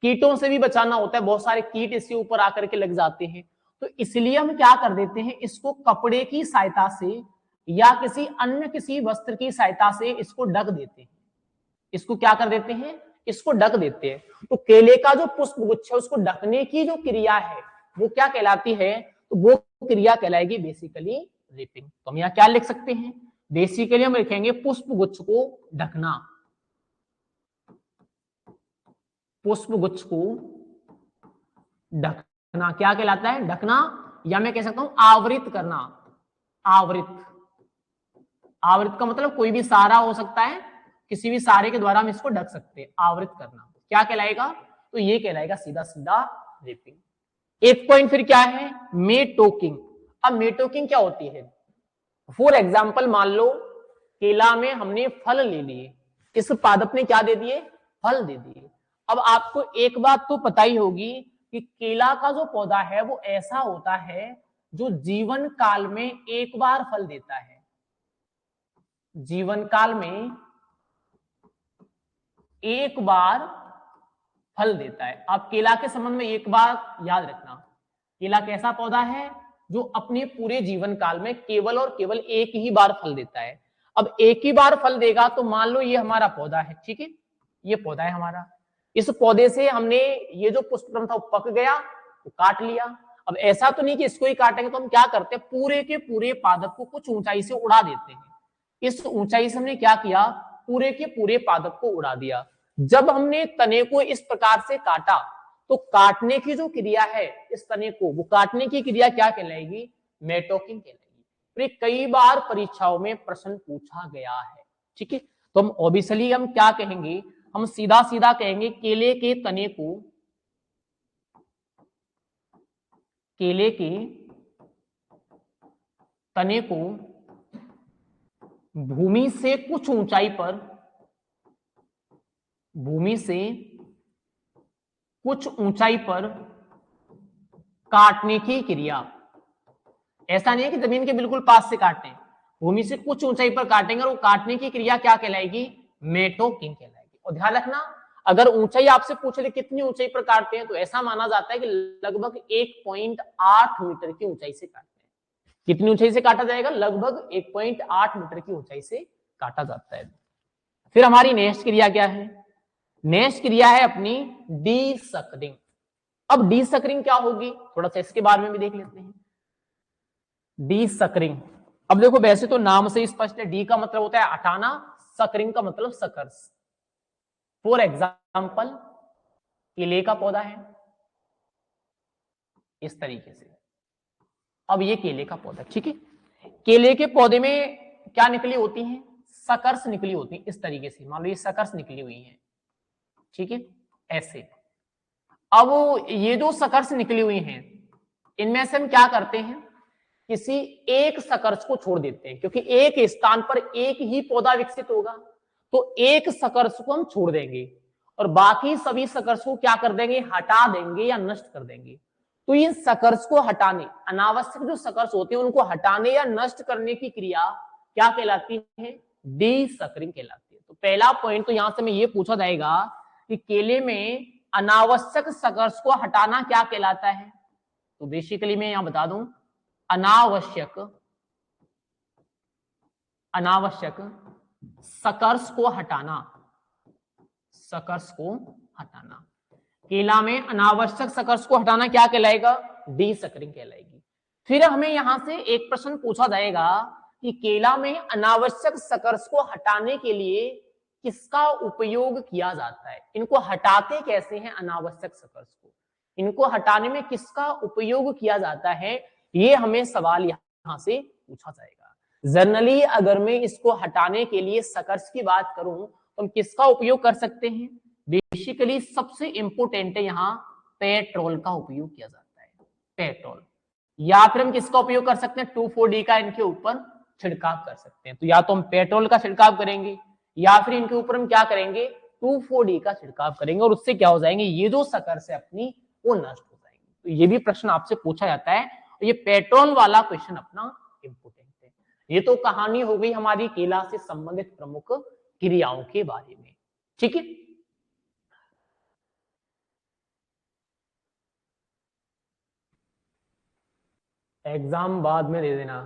कीटों से भी बचाना होता है। बहुत सारे कीट इसके ऊपर आकर के लग जाते हैं, तो इसलिए हम क्या कर देते हैं? इसको कपड़े की सहायता से या किसी वस्त्र की सहायता से इसको ढक देते हैं। इसको क्या कर देते हैं? इसको ढक देते हैं। तो केले का जो पुष्प गुच्छ है उसको ढकने की जो क्रिया है वो क्या कहलाती है? तो वो क्रिया कहलाएगी बेसिकली रेपिंग। तो हम यहाँ क्या लिख सकते हैं? बेसिकली हम लिखेंगे पुष्प गुच्छ को ढकना। पुष्प गुच्छ को ढकना क्या कहलाता है? ढकना, या मैं कह सकता हूं आवृत करना। आवृत, आवृत का मतलब कोई भी सहारा हो सकता है, किसी भी सहारे के द्वारा हम इसको ढक सकते हैं। आवृत करना क्या कहलाएगा? तो ये कहलाएगा सीधा सीधा रेपिंग। एक पॉइंट फिर क्या है? मेटोकिंग। अब मेटोकिंग क्या होती है? फॉर एग्जाम्पल मान लो केला में हमने फल ले लिए, इस पादप ने क्या दे दिए? फल दे दिए। अब आपको एक बात तो पता ही होगी कि केला का जो पौधा है वो ऐसा होता है जो जीवन काल में एक बार फल देता है। जीवन काल में एक बार फल देता है। आप केला के संबंध में एक बात याद रखना, केला कैसा पौधा है जो अपने पूरे जीवन काल में केवल और केवल एक ही बार फल देता है। अब एक ही बार फल देगा तो मान लो ये हमारा पौधा है, ठीक है, ये पौधा है हमारा। इस पौधे से हमने ये जो पुष्पक्रम था वो पक गया, वो काट लिया। अब ऐसा तो नहीं कि इसको ही काटेंगे, तो हम क्या करते हैं? पूरे के पूरे पादप को कुछ ऊंचाई से उड़ा देते हैं। इस ऊंचाई से हमने क्या किया? पूरे के पूरे पादप को उड़ा दिया। जब हमने तने को इस प्रकार से काटा तो काटने की जो क्रिया है इस तने को, वो काटने की क्रिया क्या कहलाएगी? मेटोकिंग कहलाएगी। कई बार परीक्षाओं में प्रश्न पूछा गया है, ठीक है। तो हम ऑब्वियसली हम क्या कहेंगे? हम सीधा सीधा कहेंगे केले के तने को, केले के तने को भूमि से कुछ ऊंचाई पर, भूमि से कुछ ऊंचाई पर काटने की क्रिया। ऐसा नहीं है कि जमीन के बिल्कुल पास से काटें, भूमि से कुछ ऊंचाई पर काटेंगे और वो काटने की क्रिया क्या कहलाएगी? मेटोकिंग कहलाएगी। और ध्यान रखना, अगर ऊंचाई आपसे पूछ ले कितनी ऊंचाई पर काटते हैं, तो ऐसा माना जाता है कि लगभग 1.8 मीटर की ऊंचाई से काटते हैं। कितनी ऊंचाई से काटा जाएगा? लगभग 1.8 मीटर की ऊंचाई से काटा जाता है। फिर हमारी नेक्स्ट क्रिया क्या है? नेक्स्ट क्रिया है अपनी डीसकरिंग। अब डीसकरिंग क्या होगी? थोड़ा सा इसके बारे में भी देख लेते हैं। डीसकरिंग, अब देखो वैसे तो नाम से स्पष्ट है, डी का मतलब होता है हटाना, सकरिंग का मतलब सकर्स। फॉर एग्जाम्पल केले का पौधा है इस तरीके से। अब ये केले का पौधा, ठीक है, केले के पौधे में क्या निकली होती हैं? सकर्स निकली होती हैं इस तरीके से। मान लो ये सकर्स निकली हुई है, ठीक है, ऐसे। अब ये जो सकर्स निकली हुई हैं इनमें से हम क्या करते हैं? किसी एक सकर्स को छोड़ देते हैं, क्योंकि एक स्थान पर एक ही पौधा विकसित होगा। तो एक सकर्ष को हम छोड़ देंगे और बाकी सभी सकर्ष को क्या कर देंगे, हटा देंगे या नष्ट कर देंगे। तो इन सकर्ष को हटाने, अनावश्यक जो सकर्ष होते हैं उनको हटाने या नष्ट करने की क्रिया क्या कहलाती है, डी सकरिंग कहलाती है। तो पहला पॉइंट तो यहां से में ये पूछा जाएगा कि केले में अनावश्यक सकर्ष को हटाना क्या कहलाता है। तो बेसिकली मैं यहां बता दूं, अनावश्यक सकर्ष को हटाना, सकर्ष को हटाना, केला में अनावश्यक सकर्ष को हटाना क्या कहलाएगा, डी सकरिंग कहलाएगी। फिर हमें यहां से एक प्रश्न पूछा जाएगा कि केला में अनावश्यक सकर्ष को हटाने के लिए किसका उपयोग किया जाता है, इनको हटाते कैसे हैं अनावश्यक सकर्ष को, इनको हटाने में किसका उपयोग किया जाता है, ये हमें सवाल यहां से पूछा जाएगा। जनरली अगर मैं इसको हटाने के लिए सकर्ष की बात करूं तो हम किसका उपयोग कर सकते हैं, बेसिकली सबसे इंपोर्टेंट है यहां पेट्रोल का उपयोग किया जाता है, पेट्रोल, या फिर हम किसका उपयोग कर सकते हैं, 2,4-D का इनके ऊपर छिड़काव कर सकते हैं। तो या तो हम पेट्रोल का छिड़काव करेंगे या फिर इनके ऊपर हम क्या करेंगे, 2,4-D का छिड़काव करेंगे और उससे क्या हो जाएंगे, ये जो सकर्ष है अपनी वो नष्ट हो जाएंगे। तो ये भी प्रश्न आपसे पूछा जाता है, ये पेट्रोल वाला क्वेश्चन अपना इंपोर्टेंट है। ये तो कहानी हो गई हमारी केला से संबंधित प्रमुख क्रियाओं के बारे में, ठीक है। एग्जाम बाद में दे देना।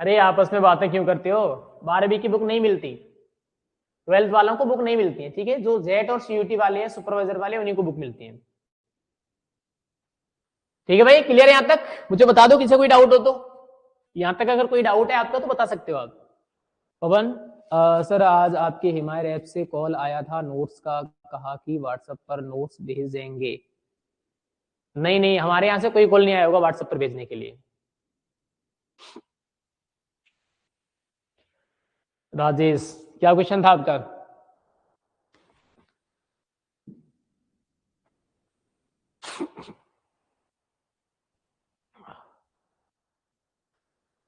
अरे आपस में बातें क्यों करते हो, 12वीं की बुक नहीं मिलती, 12th वालों को बुक नहीं मिलती है, ठीक है, जो जेट और सीयूटी वाले हैं, सुपरवाइजर वाले, उन्हीं को बुक मिलती है। ठीक है भाई, क्लियर है यहां तक, मुझे बता दो किसी कोई डाउट हो तो, यहां तक अगर कोई डाउट है आपका तो बता सकते हो आप। पवन सर आज आपके हिमायर ऐप से कॉल आया था नोट्स का, कहा कि व्हाट्सएप पर नोट्स भेज देंगे। नहीं नहीं, हमारे यहाँ से कोई कॉल नहीं आया होगा व्हाट्सएप पर भेजने के लिए। राजेश, क्या क्वेश्चन था आपका?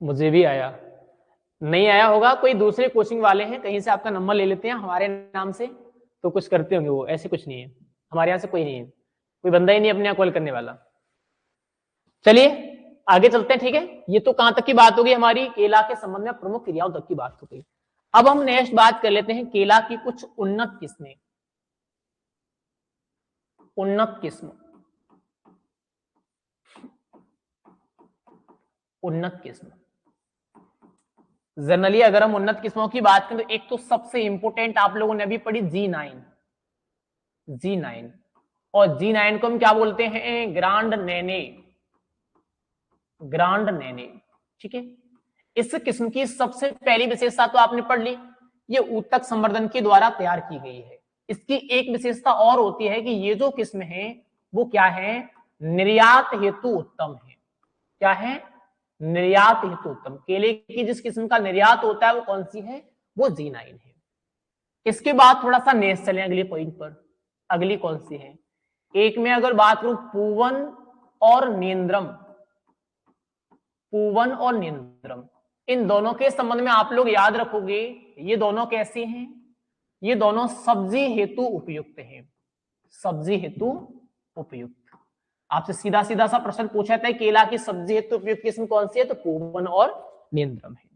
मुझे भी आया, नहीं आया होगा, कोई दूसरे कोचिंग वाले हैं, कहीं से आपका नंबर ले लेते हैं हमारे नाम से, तो कुछ करते होंगे वो, ऐसे कुछ नहीं है, हमारे यहाँ से कोई नहीं है, कोई बंदा ही नहीं अपने यहाँ कॉल करने वाला। चलिए आगे चलते हैं, ठीक है। ये तो कहां तक की बात होगी, हमारी केला के संबंध में प्रमुख क्रियाओं तक की बात हो गई। अब हम नेक्स्ट बात कर लेते हैं केला की कुछ उन्नत किस्में, उन्नत किस्म, उन्नत किस्म। जनरली अगर हम उन्नत किस्मों की बात करें तो एक तो सबसे इंपोर्टेंट आप लोगों ने अभी पढ़ी G9, G9, और G9 को हम क्या बोलते हैं, ग्रांड नेने, ग्रांड नेने, ठीक है। इस किस्म की सबसे पहली विशेषता तो आपने पढ़ ली, ये ऊतक संवर्धन के द्वारा तैयार की गई है। इसकी एक विशेषता और होती है कि ये जो किस्म है वो क्या है, निर्यात हेतु उत्तम है। क्या है, निर्यात हेतु उत्तम। केले की जिस किस्म का निर्यात होता है वो कौन सी है, वो G9 है। इसके बाद थोड़ा सा नेक्स्ट चलें अगले पॉइंट पर, अगली कौन सी है, एक में अगर बात करूं पूवन और नेंद्रम, पूवन और नेंद्रम, इन दोनों के संबंध में आप लोग याद रखोगे ये दोनों कैसे हैं, ये दोनों सब्जी हेतु उपयुक्त हैं, सब्जी हेतु उपयुक्त। आपसे सीधा सीधा सा प्रश्न पूछा था केला की सब्जी हेतु उपयुक्त किस्म कौन सी है, तो पूवन और नेंद्रम है।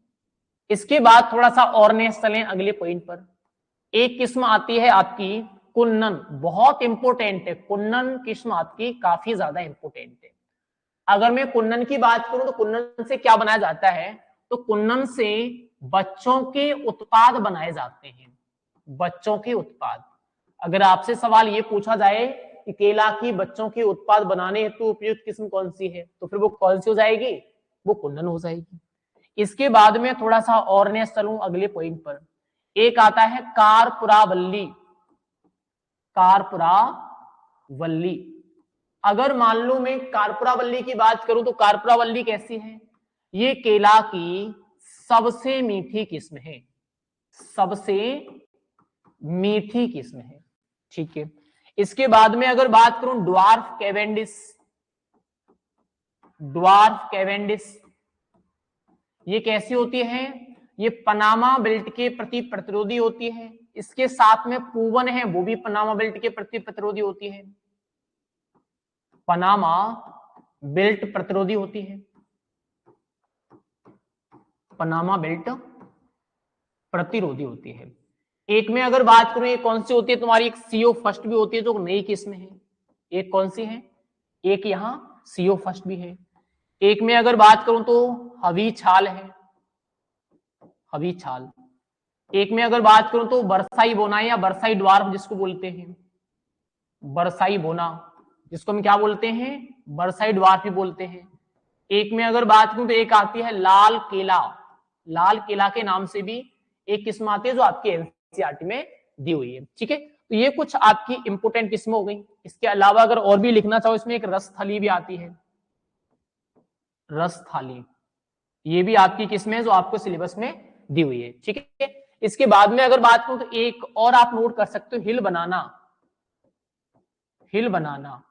इसके बाद थोड़ा सा और नेक्स्ट चलें अगले पॉइंट पर, एक किस्म आती है आपकी कुन्नन, बहुत इंपोर्टेंट है, कुन्नन किस्म आपकी काफी ज्यादा इंपोर्टेंट है। अगर मैं कुन्नन की बात करूं तो कुन्नन से क्या बनाया जाता है, तो कुन्नन से बच्चों के उत्पाद बनाए जाते हैं, बच्चों के उत्पाद। अगर आपसे सवाल ये पूछा जाए कि केला की बच्चों के उत्पाद बनाने हेतु उपयुक्त किस्म कौन सी है, तो फिर वो कौन सी हो जाएगी, वो कुन्नन हो जाएगी। इसके बाद में थोड़ा सा और नेक्स्ट चलूं अगले पॉइंट पर, एक आता है कारपुरावल्ली, कारपुरावल्ली। अगर मान लो मैं कारपुरावल्ली की बात करूं तो कारपुरावल्ली कैसी है, ये केला की सबसे मीठी किस्म है, सबसे मीठी किस्म है, ठीक है। इसके बाद में अगर बात करूं ड्वार्फ कैवेंडिस, ड्वार्फ कैवेंडिस, ये कैसी होती है, ये पनामा बेल्ट के प्रति प्रतिरोधी होती है, इसके साथ में पूवन है, वो भी पनामा बेल्ट के प्रति प्रतिरोधी होती है, पनामा बेल्ट प्रतिरोधी होती है, पनामा बेल्ट प्रतिरोधी होती है। एक में अगर बात करूं ये कौन सी होती है तुम्हारी, एक CO फर्स्ट भी होती है जो नई किस्म है, एक कौन सी है, एक यहाँ CO फर्स्ट भी है। एक में अगर बात करूं तो हवी छाल है, हवी छाल। एक में अगर बात करूं तो बरसाई बोना या बरसाई ड्वार्फ जिसको बोलते हैं, बरसाई बोना जिसको हम क्या बोलते हैं, बरसाई ड्वार्फ भी बोलते हैं। एक में अगर बात करूं तो एक आती है लाल केला, लाल केला के नाम से भी एक किस्म आती है जो आपकी एनसीईआरटी में दी हुई है। ठीक है, तो ये कुछ आपकी इंपोर्टेंट किस्म हो गई। इसके अलावा अगर और भी लिखना चाहो, इसमें एक रस थाली भी आती है, रस थाली, ये भी आपकी किस्म है जो आपको सिलेबस में दी हुई है। ठीक है, इसके बाद में अगर बात करूं तो एक और आप नोट कर सकते हो, हिल बनाना, हिल बनाना।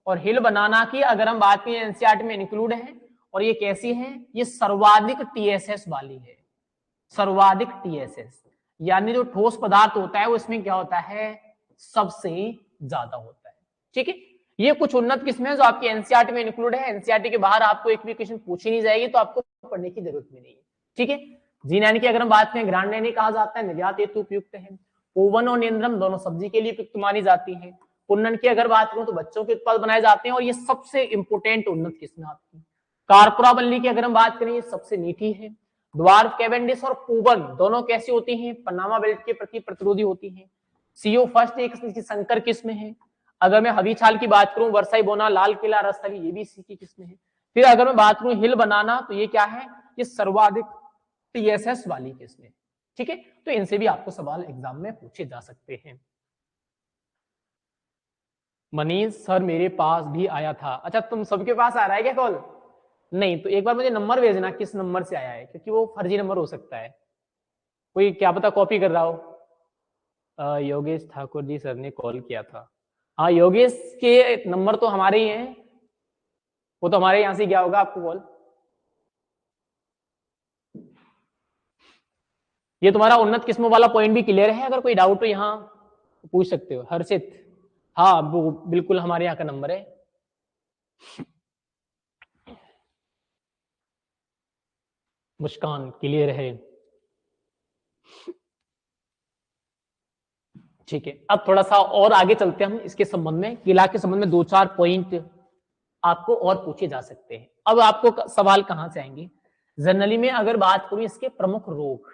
और हिल बनाना की अगर हम बात करें एनसीईआरटी में इंक्लूड है, और ये कैसी है, ये सर्वाधिक टीएसएस वाली है, सर्वाधिक टीएसएस, यानी जो ठोस पदार्थ होता है वो इसमें क्या होता है, सबसे ज्यादा होता है। ठीक है, ये कुछ उन्नत किस्में हैं जो आपकी एनसीईआरटी में इंक्लूड है। एनसीईआरटी के बाहर आपको एक भी क्वेश्चन पूछी नहीं जाएगी, तो आपको पढ़ने की जरूरत भी नहीं है। ठीक है, जी9 की अगर हम बात करें, ग्रांड कहा जाता है, निर्यात हेतु उपयुक्त है। ओवन और नियंत्रण दोनों सब्जी के लिए उपयुक्त मानी जाती है। कुन्नन की अगर बात करूं तो बच्चों के उत्पाद बनाए जाते हैं, और ये सबसे इंपोर्टेंट उन्नत किस्म आपकी। कारपुरा बल्ली की अगर हम बात करें, ये सबसे मीठी है। ड्वार्फ, कैवेंडिश और पूवन दोनों कैसी होती हैं, पनामा बेल्ट के प्रति प्रतिरोधी होती हैं। CO फर्स्ट एक संकर किस्म है। अगर मैं हवी छाल की बात करूं, वर्साई बोना, लाल किला, रसथली, ये भी इसी की किस्म है। फिर अगर मैं बात करूं हिल बनाना, तो ये क्या है, ये सर्वाधिक टीएसएस वाली किस्म है। ठीक है, तो इनसे भी आपको सवाल एग्जाम में पूछे जा सकते हैं। मनीष सर मेरे पास भी आया था। अच्छा, तुम सबके पास आ रहा है क्या कॉल? नहीं, तो एक बार मुझे नंबर भेजना किस नंबर से आया है, क्योंकि वो फर्जी नंबर हो सकता है, कोई क्या पता कॉपी कर रहा हो। योगेश ठाकुर जी सर ने कॉल किया था। हाँ, योगेश के नंबर तो हमारे ही हैं, वो तो हमारे यहाँ से गया होगा आपको कॉल। ये तुम्हारा उन्नत किस्मों वाला पॉइंट भी क्लियर है, अगर कोई डाउट हो यहाँ पूछ सकते हो। हर्षित, हाँ वो बिल्कुल हमारे यहाँ का नंबर है। मुस्कान क्लियर है। ठीक है, अब थोड़ा सा और आगे चलते हैं हम इसके संबंध में, किला के संबंध में 2-4 पॉइंट आपको और पूछे जा सकते हैं। अब आपको सवाल कहां से आएंगे, जनरली में अगर बात करूं इसके प्रमुख रोग,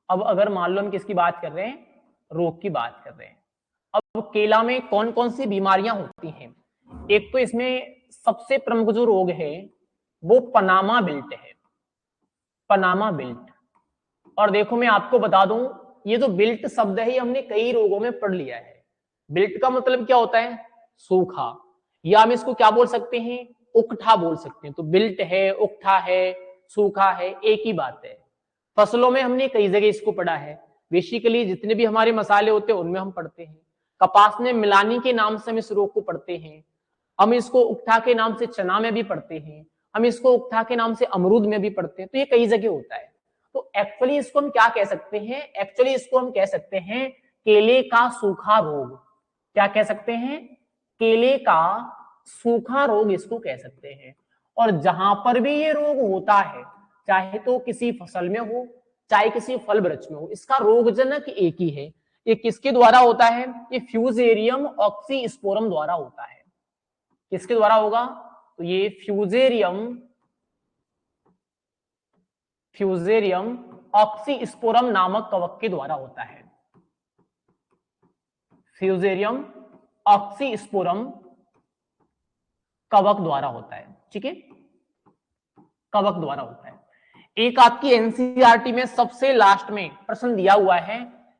अब अगर मान लो हम किसकी बात कर रहे हैं, रोग की बात कर रहे हैं। अब केला में कौन कौन सी बीमारियां होती हैं, एक तो इसमें सबसे प्रमुख जो रोग है वो पनामा बेल्ट है, पनामा बेल्ट। और देखो मैं आपको बता दूं, ये जो बिल्ट शब्द है ये हमने कई रोगों में पढ़ लिया है। बिल्ट का मतलब क्या होता है, सूखा, या हम इसको क्या बोल सकते हैं, उकठा बोल सकते हैं। तो बिल्ट है, उकठा है, सूखा है, एक ही बात है। फसलों में हमने कई जगह इसको पढ़ा है, बेसिकली जितने भी हमारे मसाले होते हैं उनमें हम पढ़ते हैं। कपास में मिलानी के नाम से हम इस रोग को पढ़ते हैं। हम इसको उकठा के नाम से चना में भी पढ़ते हैं, हम इसको उकठा के नाम से अमरूद में भी पढ़ते हैं। तो ये कई जगह होता है। तो एक्चुअली इसको हम क्या कह सकते हैं, एक्चुअली इसको हम कह सकते हैं केले का सूखा रोग। क्या कह सकते हैं, केले का सूखा रोग इसको कह सकते हैं। और जहां पर भी ये रोग होता है, चाहे तो किसी फसल में हो चाहे किसी फल वृक्ष में हो, इसका रोगजनक एक ही है। ये किसके द्वारा होता है, ये फ्यूजेरियम ऑक्सीस्पोरम द्वारा होता है। किसके द्वारा होगा, तो ये फ्यूजेरियम ऑक्सीस्पोरम नामक कवक के द्वारा होता है। फ्यूजेरियम ऑक्सीस्पोरम कवक द्वारा होता है। ठीक है, कवक द्वारा होता है। एक आपकी एनसीईआरटी में सबसे लास्ट में प्रश्न दिया हुआ है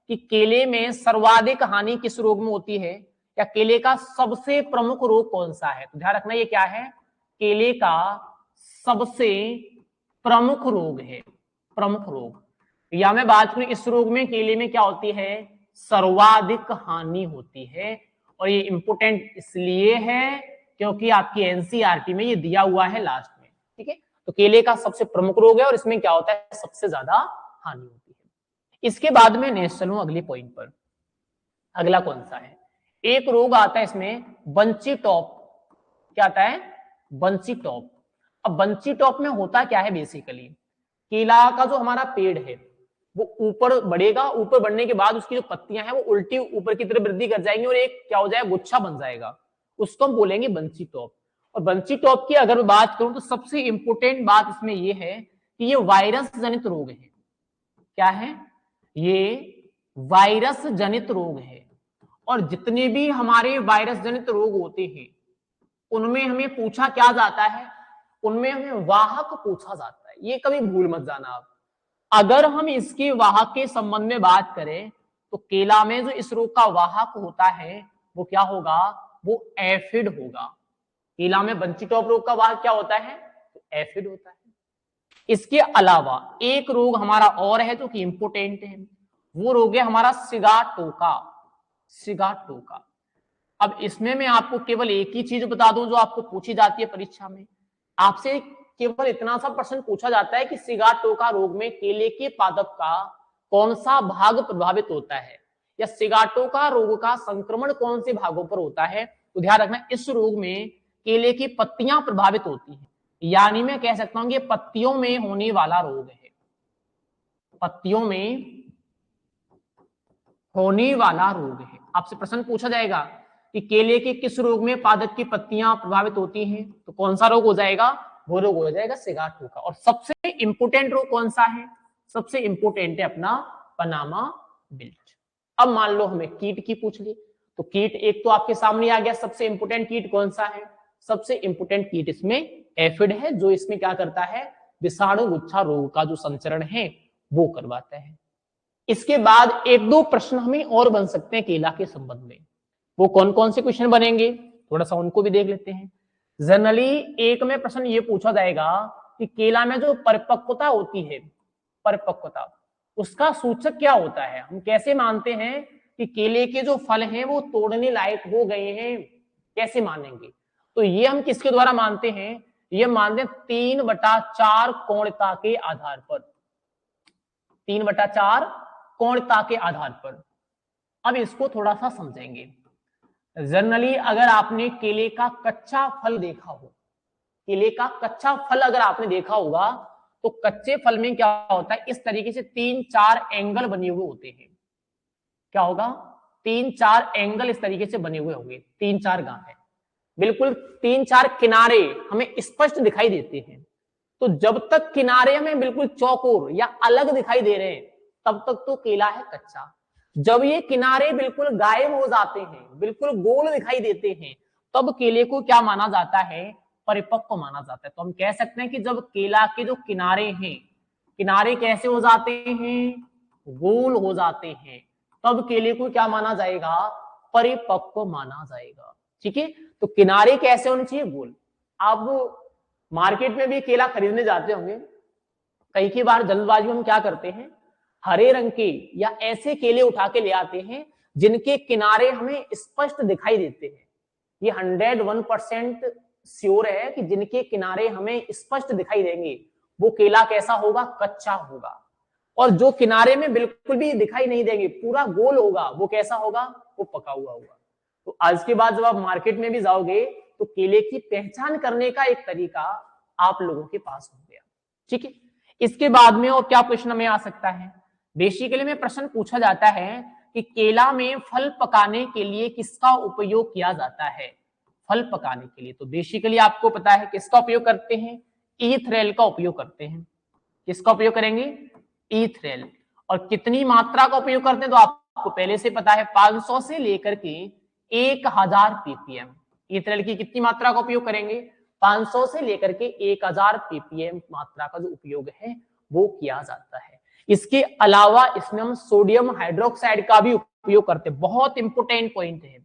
कि केले में सर्वाधिक हानि किस रोग में होती है, या केले का सबसे प्रमुख रोग कौन सा है। तो ध्यान रखना ये क्या है, केले का सबसे प्रमुख रोग है, प्रमुख रोग। या मैं बात करूं इस रोग में केले में क्या होती है, सर्वाधिक हानि होती है। और ये इंपोर्टेंट इसलिए है क्योंकि आपकी एनसीईआरटी में ये दिया हुआ है लास्ट में। ठीक है, तो केले का सबसे प्रमुख रोग है और इसमें क्या होता है, सबसे ज्यादा हानि होती है। इसके बाद में नेक्स्ट चलूं अगले पॉइंट पर। अगला कौन सा है, एक रोग आता है इसमें बंची टॉप। क्या आता है, बंची टॉप। अब बंची टॉप में होता क्या है, बेसिकली केला का जो हमारा पेड़ है वो ऊपर बढ़ेगा, ऊपर बढ़ने के बाद उसकी जो पत्तियां हैं वो उल्टी ऊपर की तरफ वृद्धि कर जाएंगी और एक क्या हो जाएगा, गुच्छा बन जाएगा, उसको हम बोलेंगे बंची टॉप। और बंची टॉप की अगर बात करूं तो सबसे इंपोर्टेंट बात इसमें ये है कि ये वायरस जनित रोग है। क्या है, ये वायरस जनित रोग है। और जितने भी हमारे वायरस जनित रोग होते हैं उनमें हमें पूछा क्या जाता है, उनमें हमें वाहक पूछा जाता है, ये कभी भूल मत जाना आप। अगर हम इसके वाहक के संबंध में बात करें तो केला में जो इस रोग का वाहक होता है वो क्या होगा, वो एफिड होगा। केला में बंची टॉप रोग का वाहक क्या होता है, तो एफिड होता है। इसके अलावा एक रोग हमारा और है जो कि इंपोर्टेंट है, वो रोग है हमारा सिगाटोका। सिगाटोका। अब इसमें मैं आपको केवल एक ही चीज बता दूं जो आपको पूछी जाती है परीक्षा में, आपसे केवल इतना सा प्रश्न पूछा जाता है कि सिगाटोका रोग में केले के पादप का कौन सा भाग प्रभावित होता है, या सिगाटोका रोग का संक्रमण कौन से भागों पर होता है। तो ध्यान रखना, इस रोग में केले की पत्तियां प्रभावित होती हैं, यानी मैं कह सकता हूं कि पत्तियों में होने वाला रोग है, पत्तियों में होने वाला रोग है। आपसे प्रश्न पूछा जाएगा कि केले के किस रोग में पादप की पत्तियां प्रभावित होती हैं, तो कौन सा रोग हो जाएगा, वो रोग हो जाएगा सिगाटोका। और सबसे इंपोर्टेंट रोग कौन सा है, सबसे इंपोर्टेंट है अपना पनामा विल्ट। अब मान लो हमें कीट की पूछ ली, तो कीट एक तो आपके सामने आ गया, सबसे इंपोर्टेंट कीट कौन सा है, सबसे इंपोर्टेंट कीट इसमें एफिड है, जो इसमें क्या करता है, विषाणु गुच्छा रोग का जो संचरण है वो करवाता है। इसके बाद एक दो प्रश्न हमें और बन सकते हैं केला के संबंध में, वो कौन कौन से क्वेश्चन बनेंगे, थोड़ा सा उनको भी देख लेते हैं। जनरली एक में प्रश्न ये पूछा जाएगा कि केला में जो परिपक्वता होती है, परिपक्वता, उसका सूचक क्या होता है, हम कैसे मानते हैं कि केले के जो फल हैं वो तोड़ने लायक हो गए हैं, कैसे मानेंगे। तो ये हम किसके द्वारा मानते हैं, ये मानते हैं 3/4 कोणता के आधार पर, 3/4 कोणता के आधार पर। अब इसको थोड़ा सा समझेंगे। जनरली अगर आपने केले का कच्चा फल देखा हो, केले का कच्चा फल अगर आपने देखा होगा तो कच्चे फल में क्या होता है, इस तरीके से 3-4 एंगल बने हुए होते हैं। क्या होगा, 3-4 एंगल इस तरीके से बने हुए होंगे, 3-4 गांठ है, बिल्कुल 3-4 किनारे हमें स्पष्ट दिखाई देते हैं। तो जब तक किनारे हमें बिल्कुल चौकोर या अलग दिखाई दे रहे हैं तब तक तो केला है कच्चा। जब ये किनारे बिल्कुल गायब हो जाते हैं, बिल्कुल गोल दिखाई देते हैं, तब केले को क्या माना जाता है, परिपक्व माना जाता है। तो हम कह सकते हैं कि जब केला के जो किनारे हैं, किनारे कैसे हो जाते हैं, गोल हो जाते हैं, तब केले को क्या माना जाएगा, परिपक्व माना जाएगा। ठीक है, तो किनारे कैसे होने चाहिए, गोल। अब मार्केट में भी केला खरीदने जाते होंगे, कई बार जल्दबाजी में हम क्या करते हैं, हरे रंग के या ऐसे केले उठा के ले आते हैं जिनके किनारे हमें स्पष्ट दिखाई देते हैं। ये 101% श्योर है कि जिनके किनारे हमें स्पष्ट दिखाई देंगे वो केला कैसा होगा, कच्चा होगा। और जो किनारे में बिल्कुल भी दिखाई नहीं देंगे, पूरा गोल होगा, वो कैसा होगा, वो पका हुआ होगा। तो आज के बाद जब आप मार्केट में भी जाओगे तो केले की पहचान करने का एक तरीका आप लोगों के पास हो गया। ठीक है, इसके बाद में और क्या प्रश्न में आ सकता है, बेसिकली में प्रश्न पूछा जाता है कि केला में फल पकाने के लिए किसका उपयोग किया जाता है, फल पकाने के लिए। तो बेसिकली आपको पता है किसका उपयोग करते हैं, ईथरेल का उपयोग करते हैं। किसका उपयोग करेंगे, ईथरेल। और कितनी मात्रा का उपयोग करते हैं तो आपको पहले से पता है, 500 से लेकर के 1000 ppm। ईथरेल की कितनी मात्रा का उपयोग करेंगे, 500 से लेकर के 1000 ppm मात्रा का जो उपयोग है वो किया जाता है। इसके अलावा इसमें हम सोडियम हाइड्रोक्साइड का भी उपयोग करते हैं, बहुत इंपोर्टेंट पॉइंट है।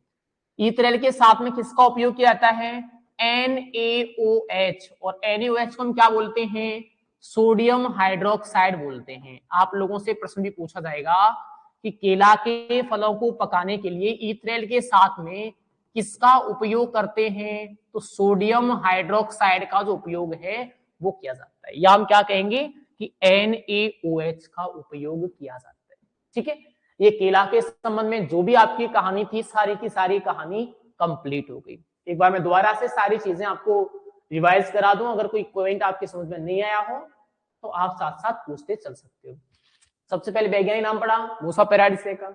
ईथरेल के साथ में किसका उपयोग किया जाता है, NaOH। और NaOH को हम क्या बोलते हैं, सोडियम हाइड्रोक्साइड बोलते हैं। आप लोगों से प्रश्न भी पूछा जाएगा कि केला के फलों को पकाने के लिए ईथरेल के साथ में किसका उपयोग करते हैं, तो सोडियम हाइड्रोक्साइड का जो उपयोग है वो किया जाता है, या हम क्या कहेंगे कि NaOH का उपयोग किया जाता है। ठीक है, ये केला के संबंध में जो भी आपकी कहानी थी, सारी की सारी कहानी कंप्लीट हो गई। एक बार मैं दोबारा से सारी चीजें आपको रिवाइज करा दूं, अगर कोई पॉइंट आपके समझ में नहीं आया हो तो आप साथ साथ पूछते चल सकते हो। सबसे पहले वैज्ञानिक नाम पढ़ा, मूसा पेराडिसे का।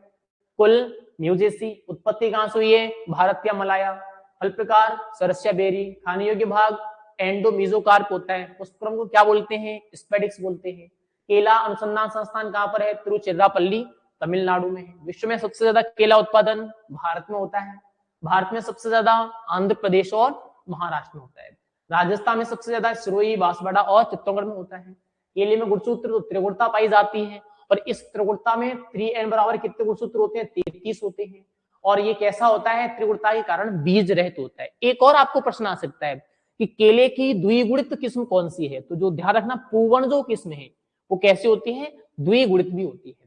कुल न्यूजेसी, उत्पत्ति कहां से हुई है, भारत या मलाया। फल प्रकार सरस्या बेरी। खाने योग्य भाग एंडो मीजोकार्प होता है। पुष्पक्रम को क्या बोलते हैं, स्पेडिक्स बोलते हैं। केला अनुसंधान संस्थान कहां पर है, तिरुचिरापल्ली तमिलनाडु में है। विश्व में सबसे ज्यादा केला उत्पादन भारत में होता है। भारत में सबसे ज्यादा आंध्र प्रदेश और महाराष्ट्र में होता है। राजस्थान में सबसे ज्यादा सिरोही, बांसवाड़ा और चित्तौड़गढ़ में होता है। केले में गुणसूत्र तो त्रिगुणता पाई जाती है, और इस त्रिगुणता में 3n बराबर कितने गुणसूत्र होते हैं, 33 होते हैं। और ये कैसा होता है, त्रिगुणता के कारण बीज रहित होता है। एक और आपको प्रश्न आ सकता है कि केले की द्विगुणित किस्म कौन सी है, तो जो ध्यान रखना, पूर्ण जो किस्म है वो कैसी होती है, द्विगुणित भी होती है।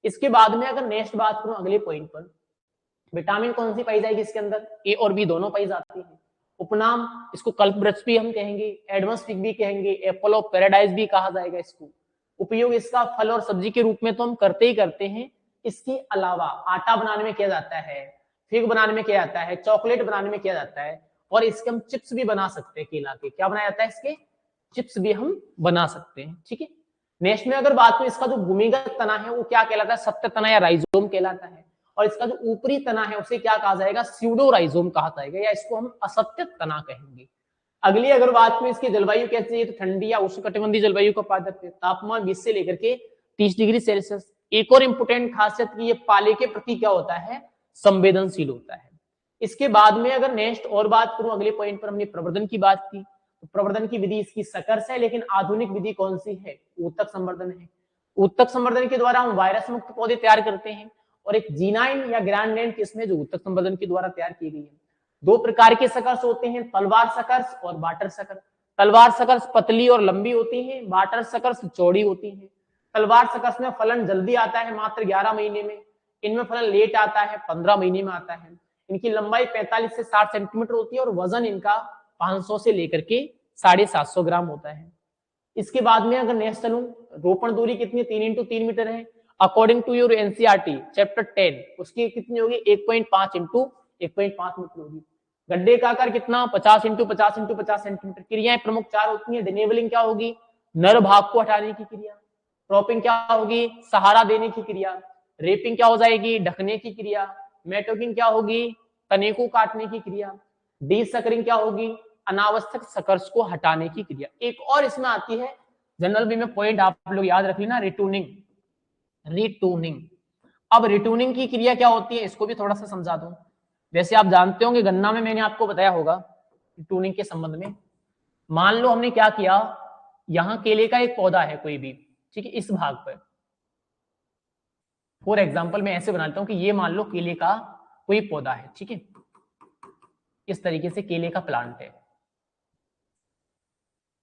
इसके बाद में अगर नेक्स्ट बात करूं अगले पॉइंट पर, विटामिन कौन सी पाई जाएगी इसके अंदर, ए और बी दोनों पाई जाती है। उपनाम, इसको कल्पवृक्ष भी हम कहेंगे, एडवांस फिग भी कहेंगे, एप्पल ऑफ पैराडाइज भी कहा जाएगा इसको। उपयोग इसका फल और सब्जी के रूप में तो हम करते ही करते हैं। इसके अलावा आटा बनाने में किया जाता है, फिग बनाने में किया जाता है, चॉकलेट बनाने में किया जाता है, और इसके हम चिप्स भी बना सकते हैं। केला के क्या बनाया जाता है, इसके चिप्स भी हम बना सकते हैं। ठीक है, नेक्स्ट में अगर बात करें, इसका जो भूमिगत तना है वो क्या कहलाता है, सत्य तना या राइजोम कहलाता है। और इसका जो ऊपरी तना है उसे क्या कहा जाएगा, स्यूडो राइजोम कहा जाएगा, या इसको हम असत्य तना कहेंगे। अगली अगर बात करें इसकी जलवायु कैसी है, तो ठंडी या उष्णकटिबंधीय जलवायु का पादप है। तापमान 20 से लेकर के 30 डिग्री सेल्सियस। एक और इंपोर्टेंट खासियत की ये पाले के प्रति क्या होता है, संवेदनशील होता है। इसके बाद में अगर नेक्स्ट और बात करूं, अगले पॉइंट पर हमने प्रवर्धन की बात की, तो प्रवर्धन की विधि इसकी सकर्स है, लेकिन आधुनिक विधि कौन सी है, ऊतक संवर्धन है। ऊतक संवर्धन के द्वारा हम वायरस मुक्त पौधे तैयार करते हैं, और एक जीनाइन या ग्रैंडलैंड किस्म जो ऊतक संवर्धन के द्वारा तैयार की गई है। दो प्रकार के सकर्स होते हैं, तलवार सकर्स और बाटर सकर्स। तलवार सकर्स पतली और लंबी होती हैं, बाटर सकर्स चौड़ी होती हैं। तलवार सकर्स में फलन जल्दी आता है, मात्र 11 महीने में। इनमें फलन लेट आता है, 15 महीने में आता है। इनकी लंबाई 45 से 60 सेंटीमीटर होती है, और वजन इनका 500 से लेकर के 750 ग्राम होता है। इसके बाद में अगर नेक्स्ट चलूं, रोपण दूरी कितनी, 3x3 मीटर है। According to your NCERT chapter 10, उसकी कितनी होगी, 1.5 x 1.5 मीटर होगी। गड्ढे का आकार कितना, 50 x 50 x 50 सेंटीमीटर। क्रियाएं प्रमुख 4 होती हैं। डिनेबलिंग क्या होगी, नर भाग को हटाने की क्रिया। क्रॉपिंग क्या होगी, सहारा देने की क्रिया। रेपिंग क्या हो जाएगी, ढकने की क्रिया। मेटोकिंग क्या होगी, तने को काटने की क्रिया। डी सकरिंग क्या होगी, अनावश्यक सकर्स को हटाने की क्रिया। एक और इसमें आती है जनरल बी में पॉइंट, आप लोग याद रख लेना, रिटूनिंग। रिटूनिंग, अब रिटूनिंग की क्रिया क्या होती है, इसको भी थोड़ा सा समझा दूं। वैसे आप जानते होंगे, गन्ना में मैंने आपको बताया होगा रिटूनिंग के संबंध में। मान लो हमने क्या किया, यहां केले का एक पौधा है कोई भी, ठीक है, इस भाग पर फॉर एग्जाम्पल मैं ऐसे बनाता हूं कि ये मान लो केले का कोई पौधा है, ठीक है, इस तरीके से केले का प्लांट है,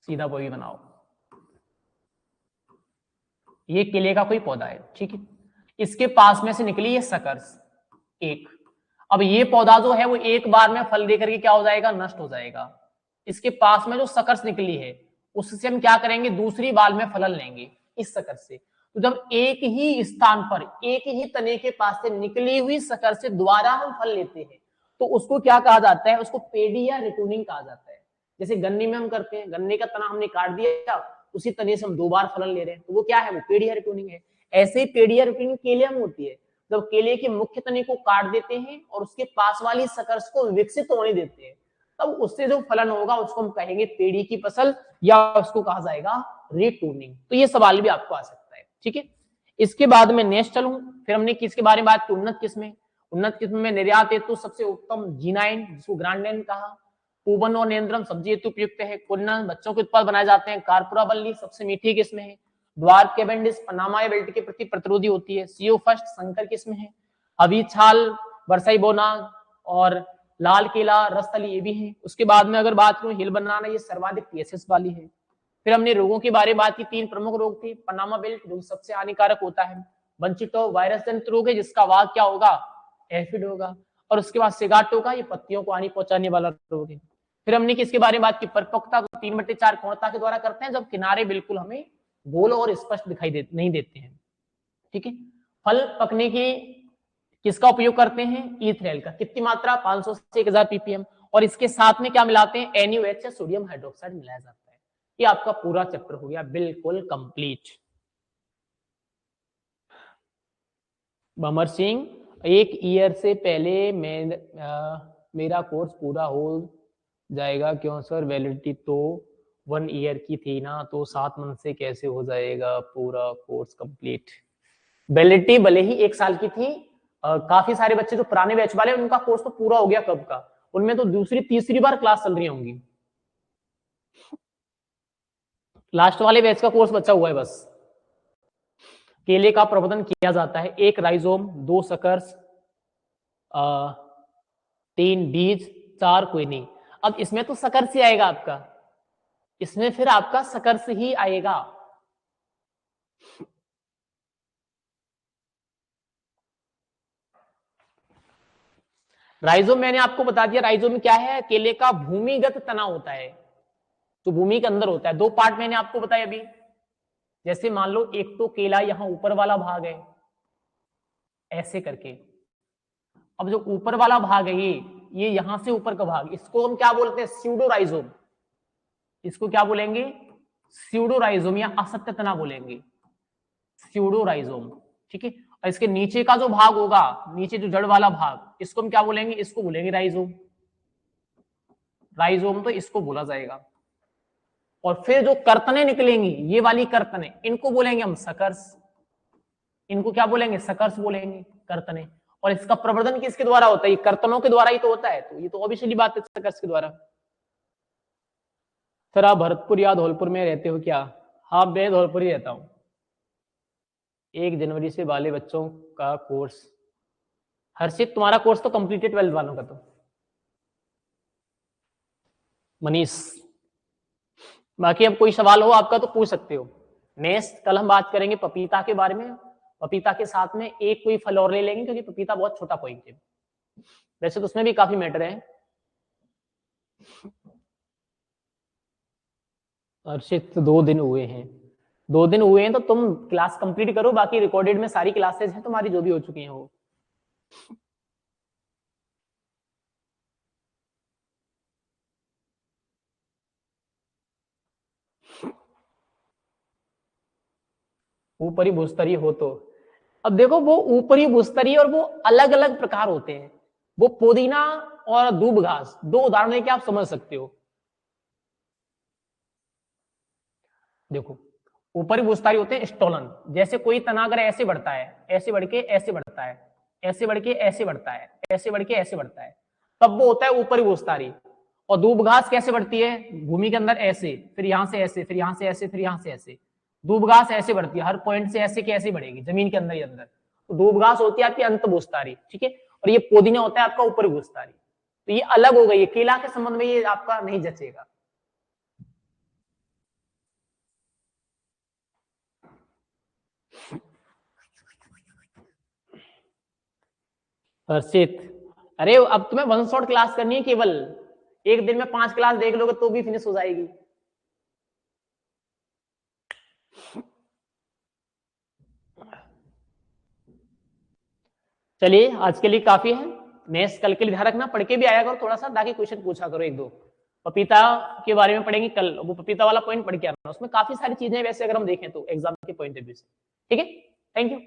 सीधा वो भी बनाओ, ये केले का कोई पौधा है, ठीक है। इसके पास में से निकली ये सकर्स एक। अब ये पौधा जो है वो एक बार में फल देकर के क्या हो जाएगा, नष्ट हो जाएगा। इसके पास में जो सकर्स निकली है उससे हम क्या करेंगे, दूसरी बार में फलन लेंगे इस सकर से। तो जब एक ही स्थान पर एक ही तने के पास से निकली हुई सकर से दोबारा हम फल लेते हैं तो उसको क्या कहा जाता है, उसको पेडी या रिटूनिंग कहा जाता है। जैसे गन्ने में हम करते हैं, गन्ने का तना हमने काट दिया, उसी तने से हम 2 बार फलन ले रहे हैं, तो वो क्या है, वो पेडी या रिटूनिंग है। ऐसे ही पेडी या रिटूनिंग केले में होती है, जब केले के मुख्य तने को काट देते हैं और उसके पास वाली सकर्स को विकसित होने देते हैं, तब उससे जो फलन होगा उसको हम कहेंगे पेड़ी की फसल, या उसको कहा जाएगा रिटूनिंग। तो ये सवाल भी आपको आ सकता है, ठीक है। इसके बाद में नेक्स्ट चलूं, फिर हमने किसके बारे में बात की, उन्नत किस्में। उन्नत किस्म में निर्यात हेतु सबसे उत्तम जीनाइन, जिसको ग्रांडलैंड कहा। पूवन और नेंद्रम सब्जी हेतु उपयुक्त है। कुन्नन, बच्चों के उत्पाद बनाए जाते हैं। कारपुरा बल्ली सबसे मीठी किस्म है। द्वार कैवेंडिश पनामा बेल्ट के प्रति प्रतिरोधी होती है। सीओ फर्स्ट संकर किस्म है। अभी छाल, बरसाई बोना और लाल केला, रसतली ये भी है। उसके बाद में अगर बात करूं हिल बनाना, ये सर्वाधिक टीएसएस वाली है। फिर हमने रोगों के बारे में बात की, 3 प्रमुख रोग थे। पनामा बेल्ट रोग सबसे हानिकारक होता है। बंचिटो वायरस जनित रोग है, जिसका वाग क्या होगा, एफिड होगा। और उसके बाद सिगाटो का, ये पत्तियों को हानि पहुंचाने वाला रोग है। फिर हमने किसके बारे में बात की, परिपक्वता, 3/4 कोणता के द्वारा करते हैं, जब किनारे बिल्कुल हमें गोल और स्पष्ट दिखाई नहीं देते हैं, ठीक है। फल पकने की किसका उपयोग करते हैं? इथेनॉल का। कितनी मात्रा? 500 से 1000 ppm। और इसके साथ में क्या मिलाते हैं? NaOH या सोडियम हाइड्रोक्साइड मिलाया जाता है। ये आपका पूरा चैप्टर हो गया बिल्कुल कंप्लीट। भंवर सिंह, एक ईयर से पहले मेरा कोर्स पूरा हो जाएगा क्यों सर? वैलिडिटी तो 1 ईयर की थी ना, तो 7 मंथ से कैसे हो जाएगा पूरा कोर्स कंप्लीट? वैलिडिटी भले ही 1 साल की थी, काफी सारे बच्चे जो पुराने बैच वाले उनका कोर्स तो पूरा हो गया कब का, उनमें तो दूसरी तीसरी बार क्लास चल रही होंगी। लास्ट वाले बैच का कोर्स बचा हुआ है बस। केले का प्रवर्धन किया जाता है 1 राइजोम, 2 सकर्स, 3 बीज, 4 क्विनी। अब इसमें तो सकर्स ही आएगा आपका, इसमें फिर आपका सकर्स ही आएगा। राइजोम मैंने आपको बता दिया, राइजोम क्या है? केले का भूमिगत तना होता है, जो भूमि के अंदर होता है। 2 पार्ट मैंने आपको बताया अभी। जैसे मान लो एक तो केला यहां ऊपर वाला भाग है ऐसे करके, अब जो ऊपर वाला भाग है ये यहां से ऊपर का भाग, इसको हम क्या बोलते हैं? स्यूडोराइजोम। इसको क्या बोलेंगे? स्यूडोराइजोम या असत्य तना बोलेंगे, स्यूडोराइजोम। ठीक है। और इसके नीचे का जो भाग होगा, नीचे जो जड़ वाला भाग, इसको हम क्या बोलेंगे? इसको बोलेंगे राइजोम। राइजोम तो इसको बोला जाएगा। और फिर जो कर्तने निकलेंगी, ये वाली कर्तने, इनको बोलेंगे हम सकर्स। इनको क्या बोलेंगे? सकर्स बोलेंगे, कर्तने। और इसका प्रवर्धन किसके द्वारा होता है? कर्तनों के द्वारा ही तो होता है, तो ये तो ऑब्वियसली बात है, सकर्स के द्वारा। सर आप भरतपुर या धौलपुर में रहते हो क्या? हाँ मैं धौलपुर ही रहता हूँ। 1 जनवरी से वाले बच्चों का कोर्स। हर्षित तुम्हारा कोर्स तो कंप्लीटेड 12th वालों का। तो मनीष, बाकी अब कोई सवाल हो आपका तो पूछ सकते हो। नेक्स्ट कल हम बात करेंगे पपीता के बारे में। पपीता के साथ में एक कोई फल और ले लेंगे, क्योंकि पपीता बहुत छोटा पॉइंट है, वैसे तो उसमें भी काफी मैटर है। हर्षित 2 दिन हुए हैं। 2 दिन हुए हैं तो तुम क्लास कंप्लीट करो, बाकी रिकॉर्डेड में सारी क्लासेस हैं तुम्हारी जो भी हो चुकी हैं वो। ऊपरी भूस्तरीय हो तो, अब देखो वो ऊपरी भूस्तरीय और वो अलग अलग प्रकार होते हैं। वो पुदीना और दूब घास 2 उदाहरण लेके आप समझ सकते हो। देखो ऊपरी भूस्थारी होते हैं स्टोलन, जैसे कोई तना अगर ऐसे बढ़ता है, ऐसे बढ़ के ऐसे बढ़ता है, ऐसे बढ़ के ऐसे बढ़ता है, ऐसे बढ़ के ऐसे बढ़ता है, तब वो होता है ऊपरी भूस्थारी। और दूब घास कैसे बढ़ती है? भूमि के अंदर ऐसे, फिर यहां से ऐसे, फिर यहां से ऐसे, फिर यहां से ऐसे। दूब घास ऐसे बढ़ती है, हर पॉइंट से ऐसे की ऐसे बढ़ेगी जमीन के अंदर ही अंदर। तो दूब घास होती है आपकी अंत भूस्थारी, ठीक है। और ये पुदीना होता है आपका ऊपरी भूस्थारी। तो ये अलग हो गई है, केला के संबंध में ये आपका नहीं जचेगा। हर्षित, अरे अब तुम्हें 1 शॉट क्लास करनी है केवल, एक दिन में 5 क्लास देख लोगे तो भी फिनिश हो जाएगी। चलिए आज के लिए काफी है। नेक्स्ट कल के लिए ध्यान रखना, पढ़ के भी आया करो थोड़ा सा, ताकि क्वेश्चन पूछा करो 1-2। पपीता के बारे में पढ़ेंगे कल, वो पपीता वाला पॉइंट पढ़ के आना, उसमें काफी सारी चीजें वैसे अगर हम देखें तो एग्जाम के पॉइंट ऑफ व्यू से। ठीक है, थैंक यू।